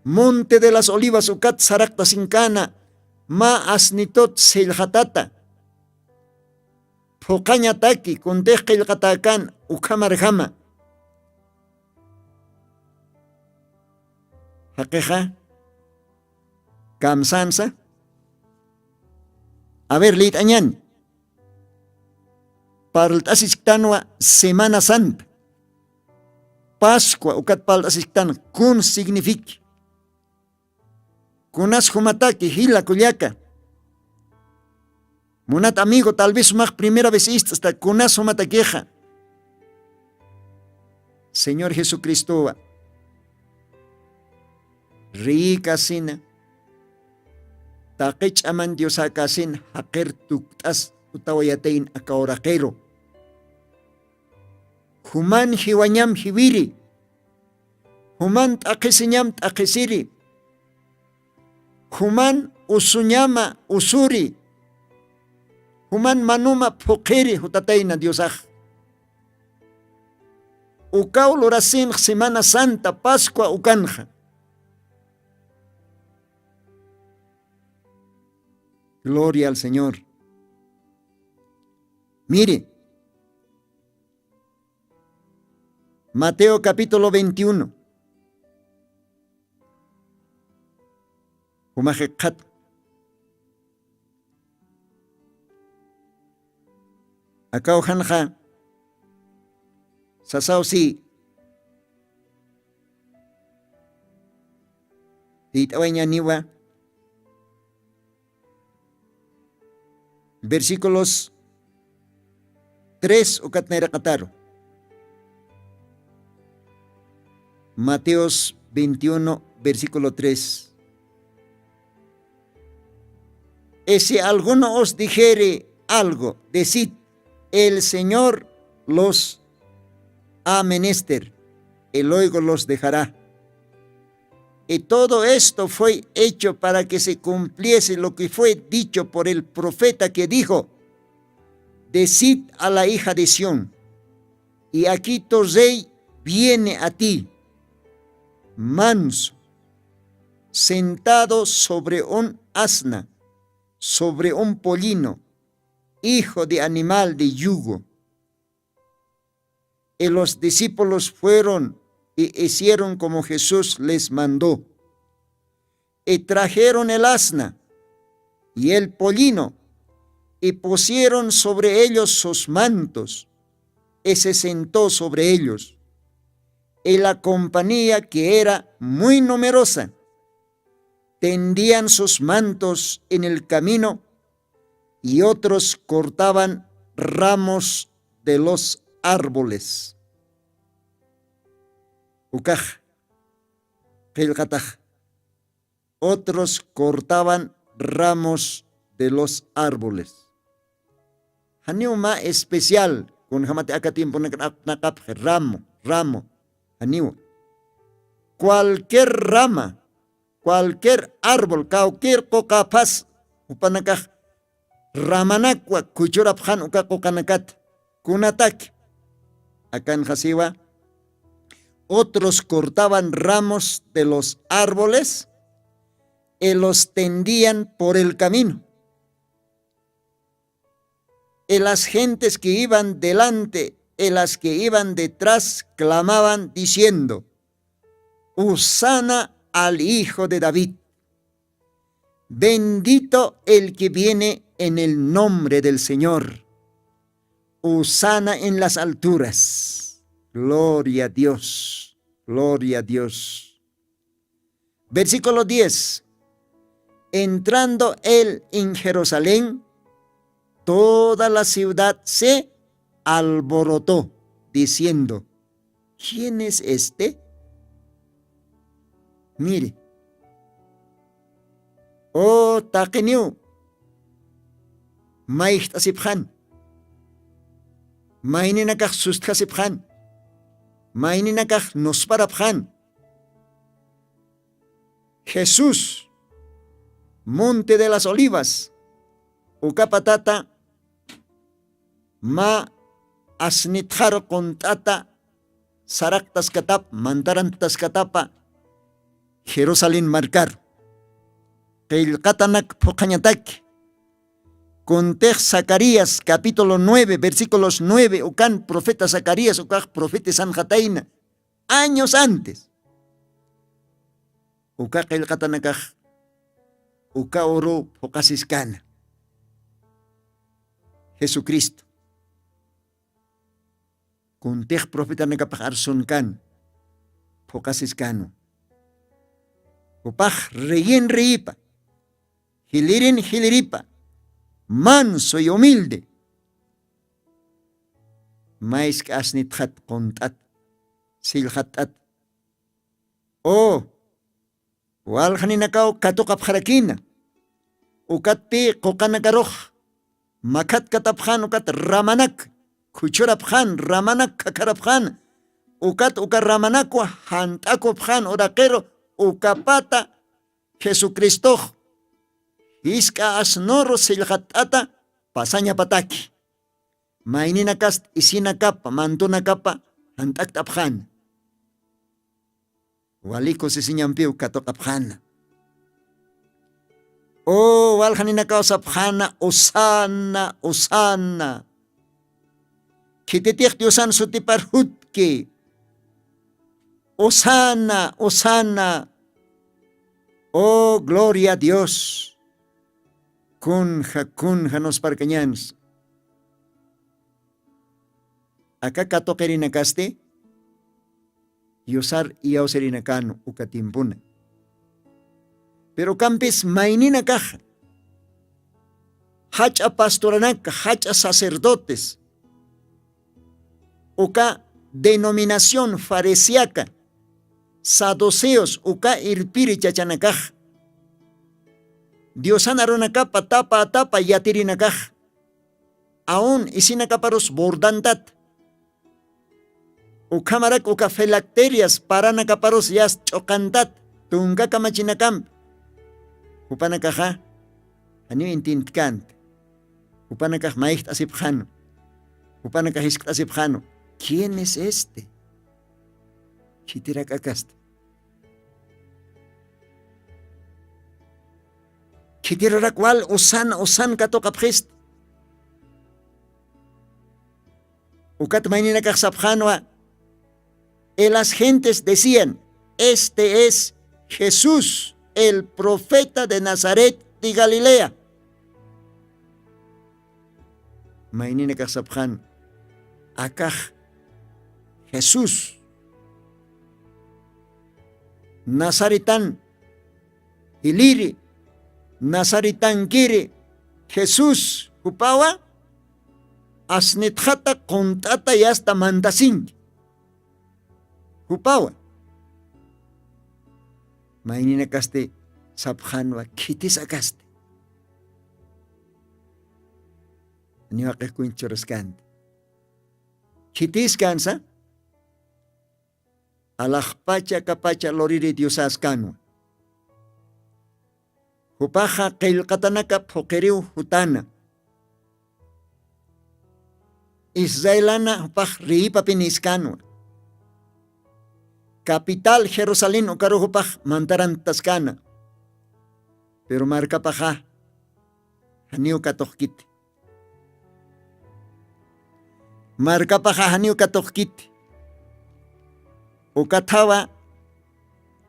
Monte de las Olivas, ukat sarakta sinkana, ma asnitot seilhatata. Pokañataki, kuntej kailkatakan, ukamarjama. Hakeja, kamsansa. A ver, lit añan. Paraltasisktanoa Semana Santa. Pascua, ukat paraltasisktano, kun significa. Kunas humataki, hila kuliaka. Munat amigo, tal vez más primera vez hasta kunas humatakeja. Señor Jesucristo, rica sina, taqich aman Dios akasin haker tuktas utawayatein akaorajero. Human hiwanyam hiwiri, human takisinyam takisiri, human usunyama usuri, human manuma pukiri hutateina Diosaj. Ukaw lorasin Semana Santa, Pascua ukanja. Gloria al Señor. Mire, Mateo capítulo 21. Umajekat. Acá ojanja. Sasausi. Titawaña niwa. Versículos 3 ukatnaira kataro. Mateos 21, versículo 3. Y si alguno os dijere algo, decid, el Señor los ha menester, y luego los dejará. Y todo esto fue hecho para que se cumpliese lo que fue dicho por el profeta que dijo, decid a la hija de Sión, y aquí tu rey viene a ti, manso, sentado sobre un asna, sobre un pollino, hijo de animal de yugo. Y los discípulos fueron y hicieron como Jesús les mandó. Y trajeron el asna y el pollino, y pusieron sobre ellos sus mantos, y se sentó sobre ellos. Y la compañía, que era muy numerosa, tendían sus mantos en el camino, y otros cortaban ramos de los árboles. Ukaj, qillqataj. Otros cortaban ramos de los árboles. Haniuma especial, con jamate acá tiempo nakap ramo. Haniu. Cualquier rama, cualquier árbol, cualquier cocapas, upanakaj ramanakwa kuchurapjan uka kokanakat, kunatak. Acá en Jasiwa, otros cortaban ramos de los árboles y los tendían por el camino. Y las gentes que iban delante y las que iban detrás clamaban diciendo: Hosana al Hijo de David. Bendito el que viene en el nombre del Señor. Hosana en las alturas. Gloria a Dios. Gloria a Dios. Versículo 10. Entrando él en Jerusalén, toda la ciudad se alborotó, diciendo: ¿quién es este? Mire. Oh, taqiniu. Maicht asibhan. Maininakaj sustkasibhan. Maininakaj nosparabhan. Jesús, Monte de las Olivas, ukapatata, ma asnithar kontata, saraktas katap, mantarantas katapa, Jerusalén marcar. Qillqatanak pokañatak. Contej Zacarías, capítulo 9, versículos 9, ukan profeta Zacarías, ukaj profeta Sanjataina, años antes. Uka qillqatanakaj, uka oro pokasiskana. Jesucristo. Contej profeta nakapaj arsunkan, pokasiskano. Upaj reyen reipa, hilirin hiliripa, manso y humilde. Mais asnithat kontat, silhatat. Oh, wal haninakaw katukap harakina. Ukat pi kokanakaroj, makat kataphan ukat ramanak, kuchuraphan ramanak kakaraphan, ukat ramanak hantakophan orakero, ukapata Jesucristo. Iska asnoro silhatata pasanya pataki. Mainina kast isina kapa mantuna kapa hantak taphan. Waliko sisinyampiu katokaphan. Oh, walhanina kausapkhana osana osana. Kititik diusan sutipar hutki. Osana osana. Oh, gloria a Dios. Kunja nos parcañans. Acá katokerina kaste, yusar iauserina kano ukatimpuna. Pero campes mainina caja. Hacha pastoranaka, hacha sacerdotes. Uka denominación faresiaca. Saduceos, uka irpiri chachanakaj. Diosanarunaka tapa yatirinakaj. Aún isinakaparos bordantat. Ukamarak uka felacterias paranakaparos yas chokantat. Tunga kamachinakam. Upanakaja. Ano intintkant. Upanakaj maicht asipjano. Upanakaj iskt asipjano. ¿Quién es este? Chitirakakast. kitirakwal usan kato kapkhist. Ukat maynina kaksapjanwa. Las gentes decían, este es Jesús, el profeta de Nazaret de Galilea. Maynina kaksapjan, akaj Jesús, Nazaretan, Hiliri, Nazaretan kiri, Jesús, Hupawa, asnitjata kontata y hasta mandasin. Hupawa. Maynina kaste sapjanwa kitis akaste. Niwa kekuinchoroskanti. Kitis kansa. Alakpacha kapacha loriri diosas kanwa. Hupaja qillqatanaka phuqiriw hutana. Israelana hupaj riipa piniskanwa. Capital Jerusalén ukaru hupaj mantaran taskana. Pero marca paja haniu katohkit. Marca paja haniu katohkit. Ukatawa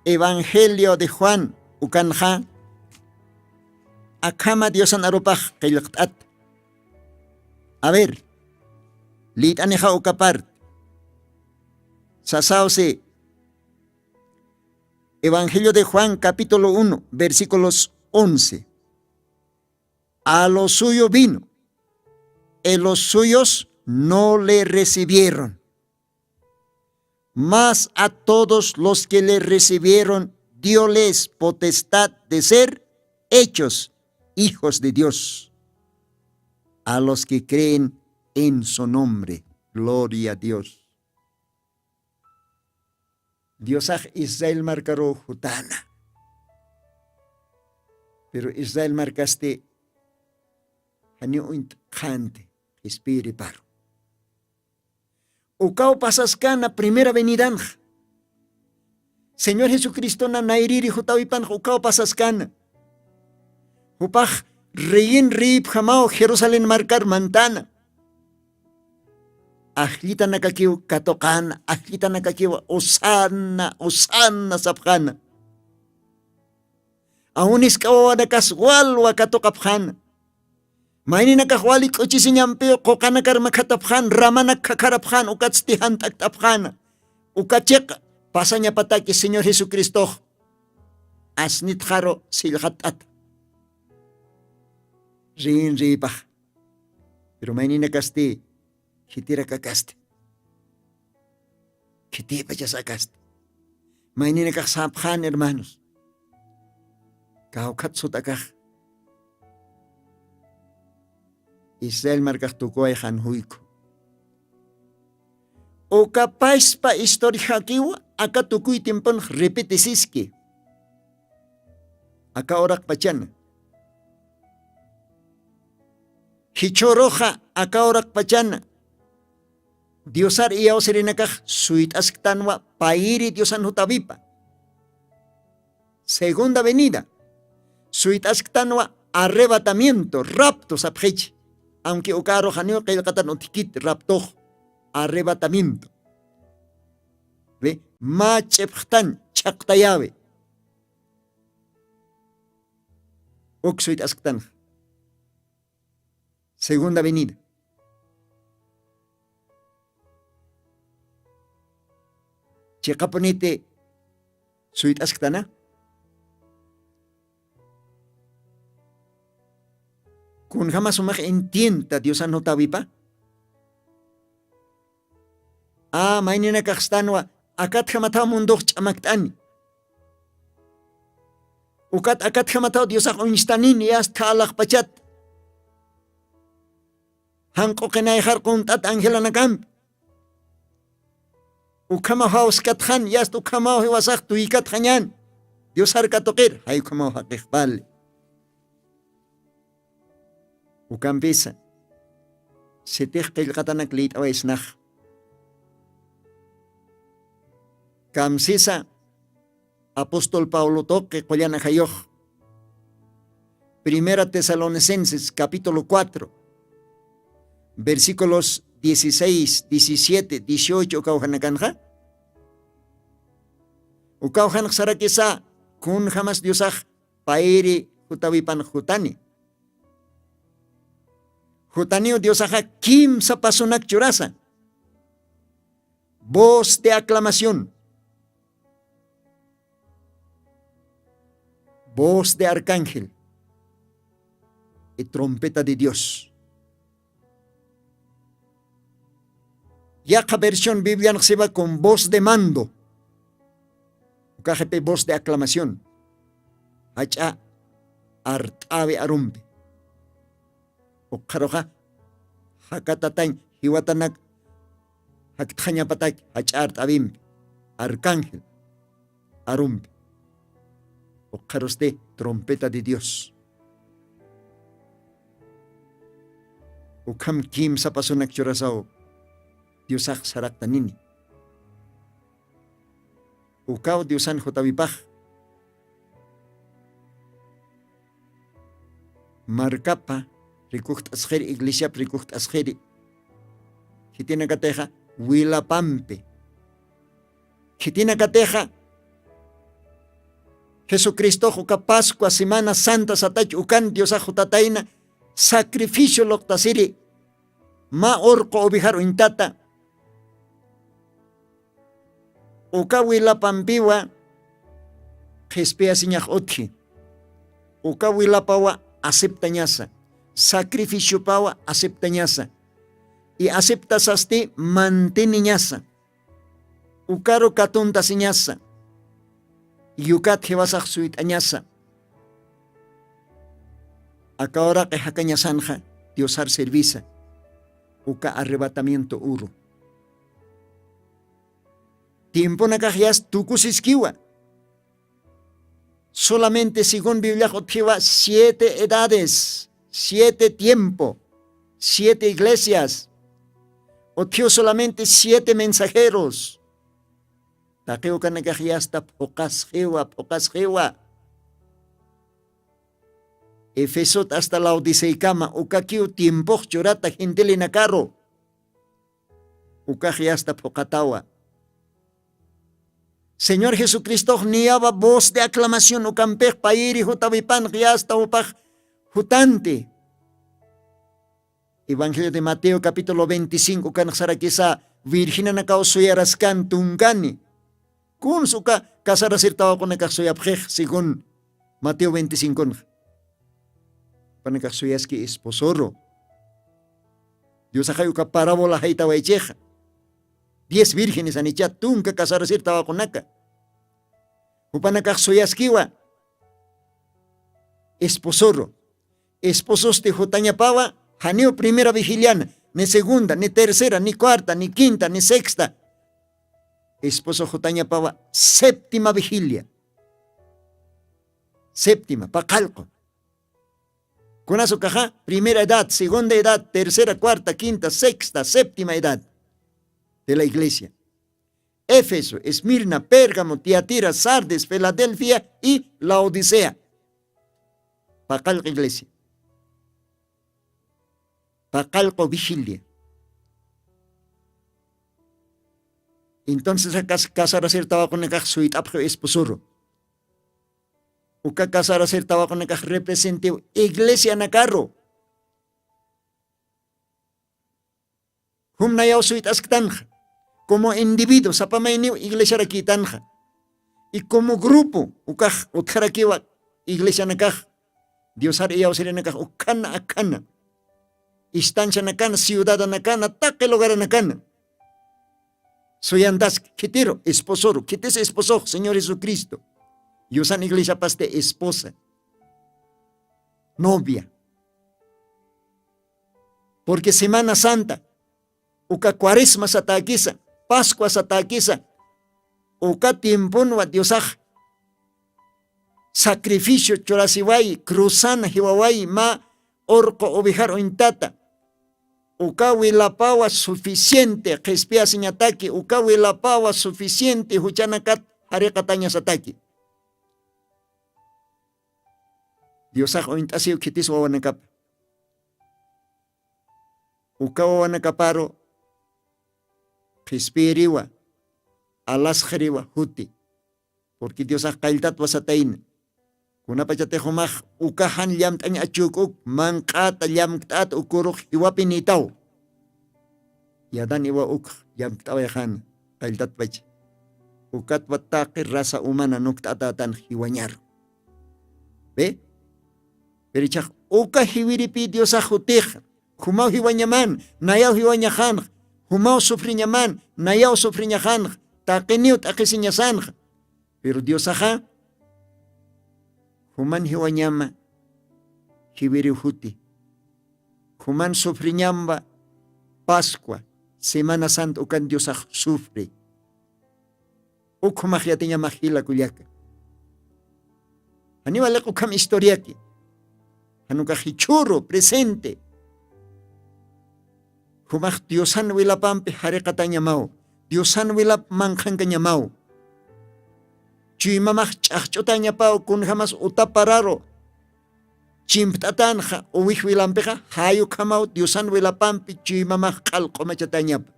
Evangelio de Juan ukanja akama Diosan arupaj qillqat. A ver, lit aneja ukapart. Sasausi Evangelio de Juan, capítulo 1, versículos 11. A lo suyo vino, y los suyos no le recibieron. Mas a todos los que le recibieron, dióles potestad de ser hechos hijos de Dios. A los que creen en su nombre. Gloria a Dios. Diosaj Israel marcaro hutana. Pero Israel marcaste hanyo int khante espiri paro. Ukao pasaskana primera venidan. Señor Jesucristo na nairiri hutawipan ukao pasaskana. Upaj reyin rip jamao Jerusalén marcar mantana. Ahlita nakakiw katokan, ahlita nakakiw usana sapkana. Aunis kawawa nakaswalwa katokaphan. Maini nakahwali kuchisinyampi kokanakar makataphan, ramanak kakaraphan, ukatstihan taktaphan. Ukachek, pasanya pataki Señor Jesucristo. Asnit haro silhatat. Rin ripah. Pero maini nakasti. Kitira kakaste. Kitipa ya sacaste. Mañana kakasaphan, hermanos. Kaukat sutakaj. Israel markaj tukoy hanhuiko. O kapais pa historia kiwa, aka tukuy timpon repetisiski. Aka orak pachan. Hichoroja, aka orak pachan. Diosar iyaw sirinakaj suit asktanwa pairi Diosan hutabipa. Segunda venida. Suit asktanwa arrebatamiento, rapto saphechi. Aunque ukaro hanyo kailkatan utikit rapto, arrebatamiento. Ve, ma chepkhtan chaktayawe. Ok suit asktan. Segunda venida. Chekaponite suit asktana. Kun jamás umak entienda Diosan notawipa. Maynina kakstanwa akat jamataw mundok chamaktani. Ukat akat jamataw Diosak unstanin yas kalak pachat. Hangko kenay harkuntat Angela Nakamp. Ukama haus kathan yast ukama wasak tuikat hanyan. Dios har katokir hay ukama hakikbal. Ukampisa. Sitih qilqatanak lit awaisnah. Kamsisa Apostol Paulo toque kolyana hayoh. Primera Tesalonicenses capítulo 4, versículos 16, 17, 18 ukawhanakanja. Ukawhanak sarakisa kun jamas diosaj pairi hutawipan hutani. Hutani diosaja kimsa pasunak churasa. Voz de aclamación. Voz de arcángel. Y trompeta de Dios. Yaqa versión Biblia se va con voz de mando. KGP voz de aclamación. Hacha artabe arumbe. Okaroja hakatatain hiwatanak haktanya patak hacha artabim. Arcángel arumbe. Okaroste trompeta de Dios. Ukam kim sa pasunak churasao. Diosak sarak tanini. Ukaw Diosan hutawipaj. Markapa rikukt asjeri iglesia rikukt asjeri. Hitina kateja Huilapampe. Hitina kateja Jesucristo juka Pascua Semana Santa satach ukan Diosa jutataina sacrificio loktasiri ma orko obijar intata. Uka Huilapampiwa jespea siñaj otji. Uka Huilapawa aceptañasa. Sacrificio pawa aceptañasa. Y aceptas asti manteniñasa. Ukaro katunta siñasa. Yukat jebasaj suitañasa. Acá ahora que jacaña sanja, diosar servisa. Uka arrebatamiento uro. Tiempo nakajias tukusisquiwa. Solamente según Biblia jotiva 7 edades, 7 tiempos, 7 iglesias. Otio solamente 7 mensajeros. Takeo kanakajiasta pocas jewa. Efesot hasta la Odiseikama, ukakiu tiempo chorata gentile nakaro. Ukajiasta pokatawa. Señor Jesucristo niaba voz de aclamación ukampej pairi hutavipan riasta upaj jutante. Evangelio de Mateo capítulo 25 kanaxarakisa virgina nakausoyaraskan tungani. Kun suka kasarasir tawa ko nakaksoyapjej según Mateo 25. Panakaksoyaski esposoro. Dios ajayu ka parábola haitawa echeja. 10 vírgenes anichat tunka kasarasir tawa ko naka. Upanakaksoyaskiwa. Esposoro. Esposos de Jotaña Pava, janeo primera vigiliana, ni segunda, ni tercera, ni cuarta, ni quinta, ni sexta. Esposo Jotaña Pava, séptima vigilia. Séptima, pacalco. Con eso caja, primera edad, segunda edad, tercera, cuarta, quinta, sexta, séptima edad de la iglesia. Éfeso, Esmirna, Pérgamo, Tiatira, Sardes, Filadelfia y la Odisea. Pacalco iglesia. Pacalco vigilia. Entonces casar hacer tabaco nekaj suit apjo esposoro. Uka casar hacer tabaco nekaj represente iglesia nakarro. Hum nayaw suit asktanja. Como individuo, sapamainiw iglesia rakitanja. Y como grupo, ukaj utkarakiwa iglesia nakaj. Dios har iyaw sire nakaj ukana akana. Instancia nakana, ciudad nakana, taque lugar nakana. Soy andas, kitiro, esposoro, kites esposo, Señor Jesucristo. Y usan iglesia paste esposa, novia. Porque Semana Santa, uka cuaresma satakisa, Pascua satakisa, uka tiempunwa diosaj. Sacrificio chorasiwai, cruzana hiwawai, ma orco obijar intata. Ukawi la pawa suficiente, jespea siñataki, ukawi la pawa suficiente, huchanakat harekataña sataki. Diosaj ointasiu kitis wawanakap. Uka wawanakaparo Kispiriwa, alas khriwa huti. Porque Diosaj kailtat wasatain. Kuna pachate humaj ukahan llamt'an achukuk manqata llamt'at ukuruk iwapinitaw. Yadan iwa uk llamt'awayahan kailtat pach. Ukat wataqi raza humana nukt'atatan hiwañar. ¿Ve? Pero chak uka hiwiripi Diosaj hutij. Humau hiwañaman, nayaw hiwañahan. Humau sufriñaman, nayaw sufriñahan. Taqiniw taqisiñasan. Pero Diosaja human hiwañama hiwiri huti. Human sufriñamba Pascua, Semana Santa ukan Diosaj sufre. Ukumaj yatiña majila kuyaka. Aníbal ukam historiaki. Hanuka hichuro presente. Humaj Diosan wilapampi harekata ñamao. Diosan wilap manjanka ñamao. Chuymamaj ch'aqch'uta ñapao kun jamas utapararo. Chimpt'atanja uwij wilampiqa hayu kamao Diosan wilapampi chuymamaj q'alq'umachata ñapa.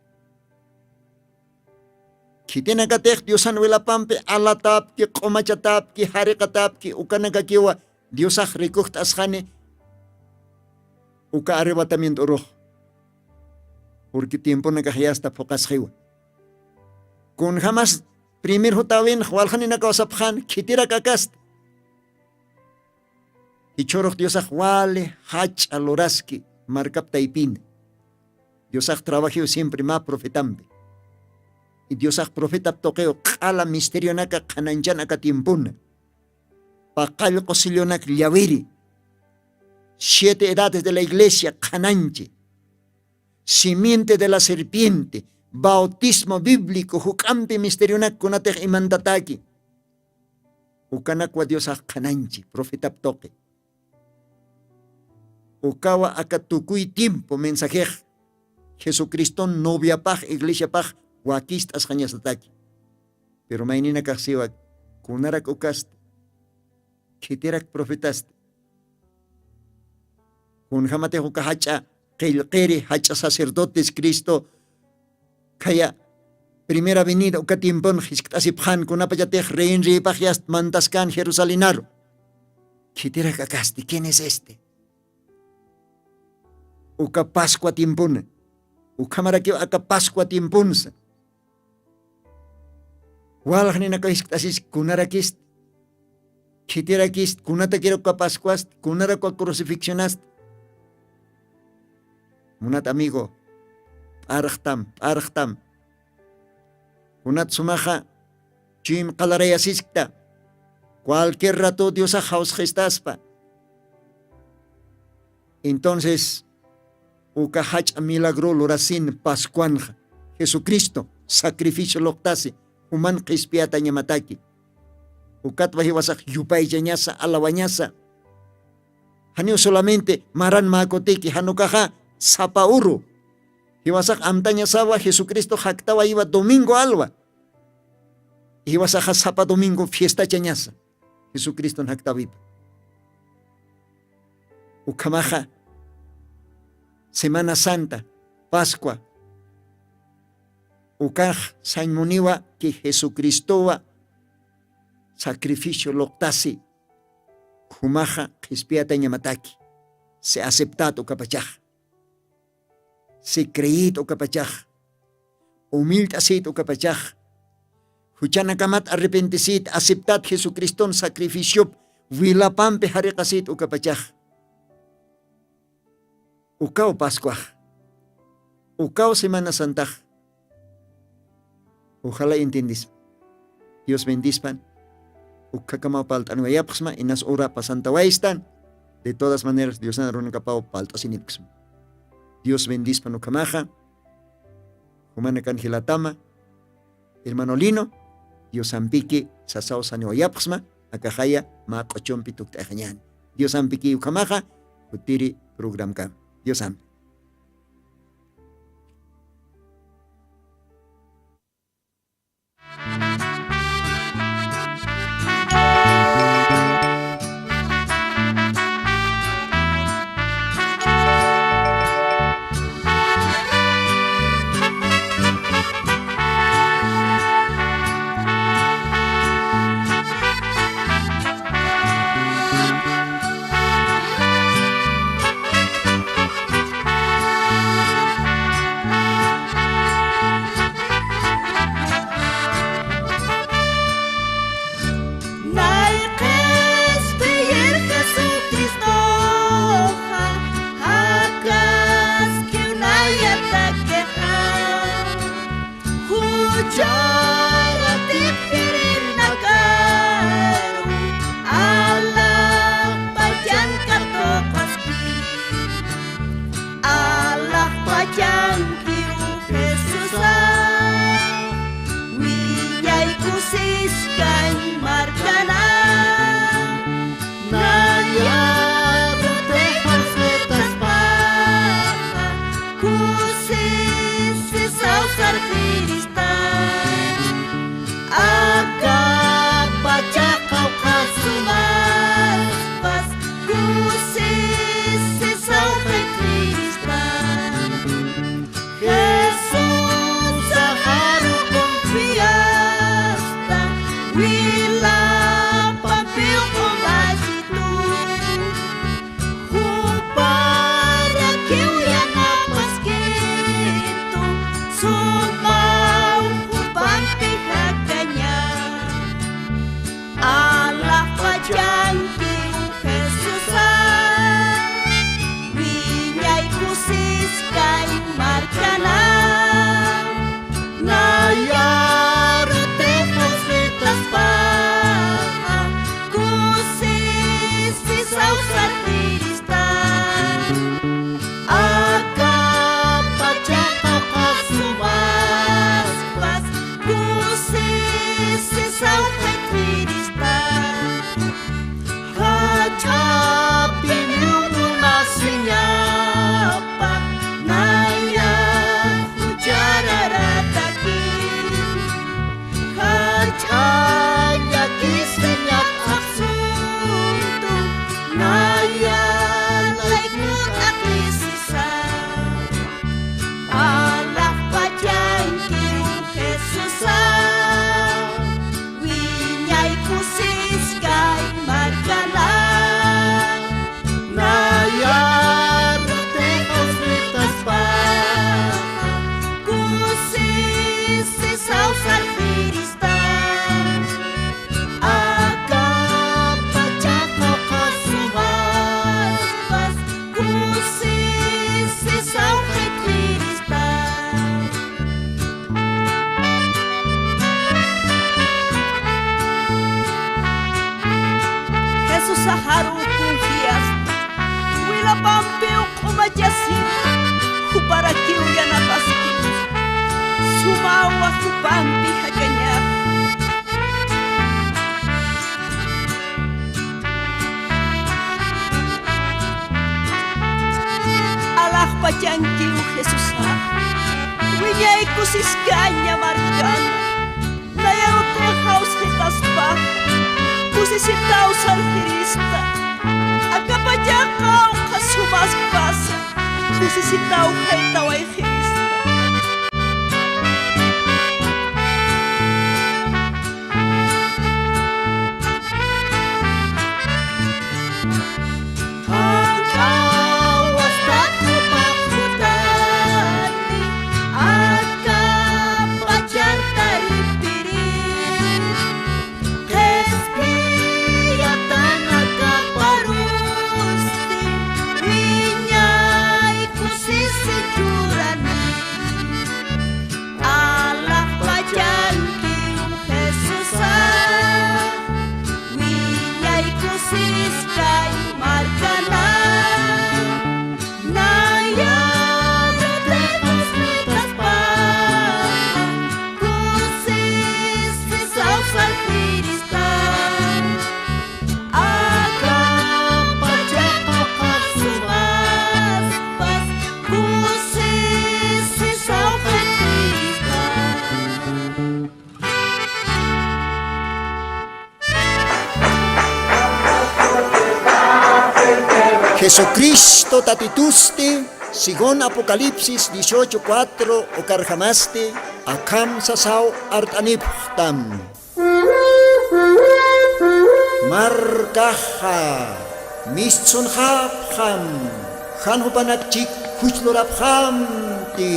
Kitinakatej Diosan wilapampi alatapki, q'umachatapki, harekatapki, ukanakakiwa Diosaj rikuqta asqani uka arrebatamiento uruq. Porque tiempo nakajayasta pokasjiwa. Kun jamas primer hutawin walhani nakawasapjan kitira kakast. Ichorok Diosaj wale hach aloraski markap taipin. Diosaj trabajó siempre más profetambe. Y Diosaj profeta toqueo kala misterio naka kananjanaka tiempuna. Pakal cosillonak llaviri. 7 edades de la iglesia kananche. Simiente de la serpiente, bautismo bíblico, hukampi misterionak kunatej imantataki. Ukanakwa Dios kananchi, profeta toque. Ukawa akatukui tiempo mensajej. Jesucristo novia paj, iglesia paj, wakist asjañasataki. Pero mainina kasiwa, kunarak ukast, kitirak profetast. Kunjamate ukahacha. Qillqiri hacha sacerdotes Cristo kaya primera venida uka tiempon hisktasipjan kunapayatej reinri pajiast mantaskan Jerusalinaro. Kitira kakasti, ¿quién es este? Uka Pascua tiempuna. Uka marakio aka Pascua tiempunsa. Walhnina ka hisktasis kunarakist. Kitirakist kunata quiero ka Pascuast, kunara ka crucifixionast. Unat amigo, archtam. Unat sumaja, chim qalarayasisqta. Cualquier rato Dios ajaus gestaspa. Entonces, ukahach milagro lorasin pascuanja. Jesucristo, sacrificio loctasi, human qispiata ñamataki. Ukat wahiwasak yupay ñasa, alawañasa. Hanio solamente maran makotiki, hanukaja, Sapauru. Hiwasak amtanya sawa Jesucristo haktawa iba domingo alwa. Hiwasak sapa domingo fiesta chanyasa. Jesucristo haktawa iba. Ukamaja Semana Santa, Pascua. Ukaj saimoniwa que Jesucristo sacrificio loctasi. Humaja hispiata ñamataki. Se aceptado kapachaj. Se creít o capachaj, humildasit o capachaj, huchanakamat arrepentisit, aceptat Jesucristo sacrificio, wilapampe harekasit o capachaj. Ukaw Pascua, ukaw Semana Santa. Ojalá entendis. Dios bendispan. Ukakama paltan wayapsma inas ora pasanta waistan. De todas maneras, Dios naron kapao palta sinipsma. Dios bendice pano camaja, humana canjilatama, hermano Lino, Dios ampique, sasao sani oyapsma, akajaya, ma cochompi tuktajañan. Dios ampique ukamaja, utiri program kam. Dios ampi.
kusiskan markana
Nayar Texas Vetas Baja
kusis sausar Kristan
Agak baca kau kasumas
pas kusis sausar Kristan
Jesus Saharu
fiesta wila papil komasitu para kiu yang napas gitu sumau kupang pihakanya Allah pajang kiu Jesusan winyai kusiskan markana
Nayar Texas Vetas Baja
kusis sausar Kristan
Agak baca kau kasumas
pas kusis sausar Kristan
Hajapi nasinya
apa naya hujara rataki
Hajanya kisahnya
aksuntu naya laikut aklisisa Allah pajang kiu Jesusan winyai kusiskai markana
Nayar Texas Vetas Baja
kusis sausar Kristan
Agak baca kau kasumas
pas kusis sausar Kristan Jesus Saharu fiesta wila pampeu kumajasin kupara kiu yang napas gitu sumawa kupampi hakanya Allah pajang kiu Jesus winyai kusisganya markan naya uteng haus hitas bah kusisitau sar Krista aga pajang kau kasumas pasa kusisitau kay tawai Krista
Awas takut
Tani aga pacar tari piring
Kespiatan agak
parusti winyai kusis securani Allah pajang kiu Jesusan winyai kusis kai markana naya
Texas Vetas Baja
kusis sausar Kristan
Agak baca kau kasumas
pas kusis sausar Kristan
Jesucristo tatituste, sigon Apocalipsis 18:4 o karjamaste, akam sasaw artaniptam. Markaha, misun hapham, hanhupanakchik hujloraphamti.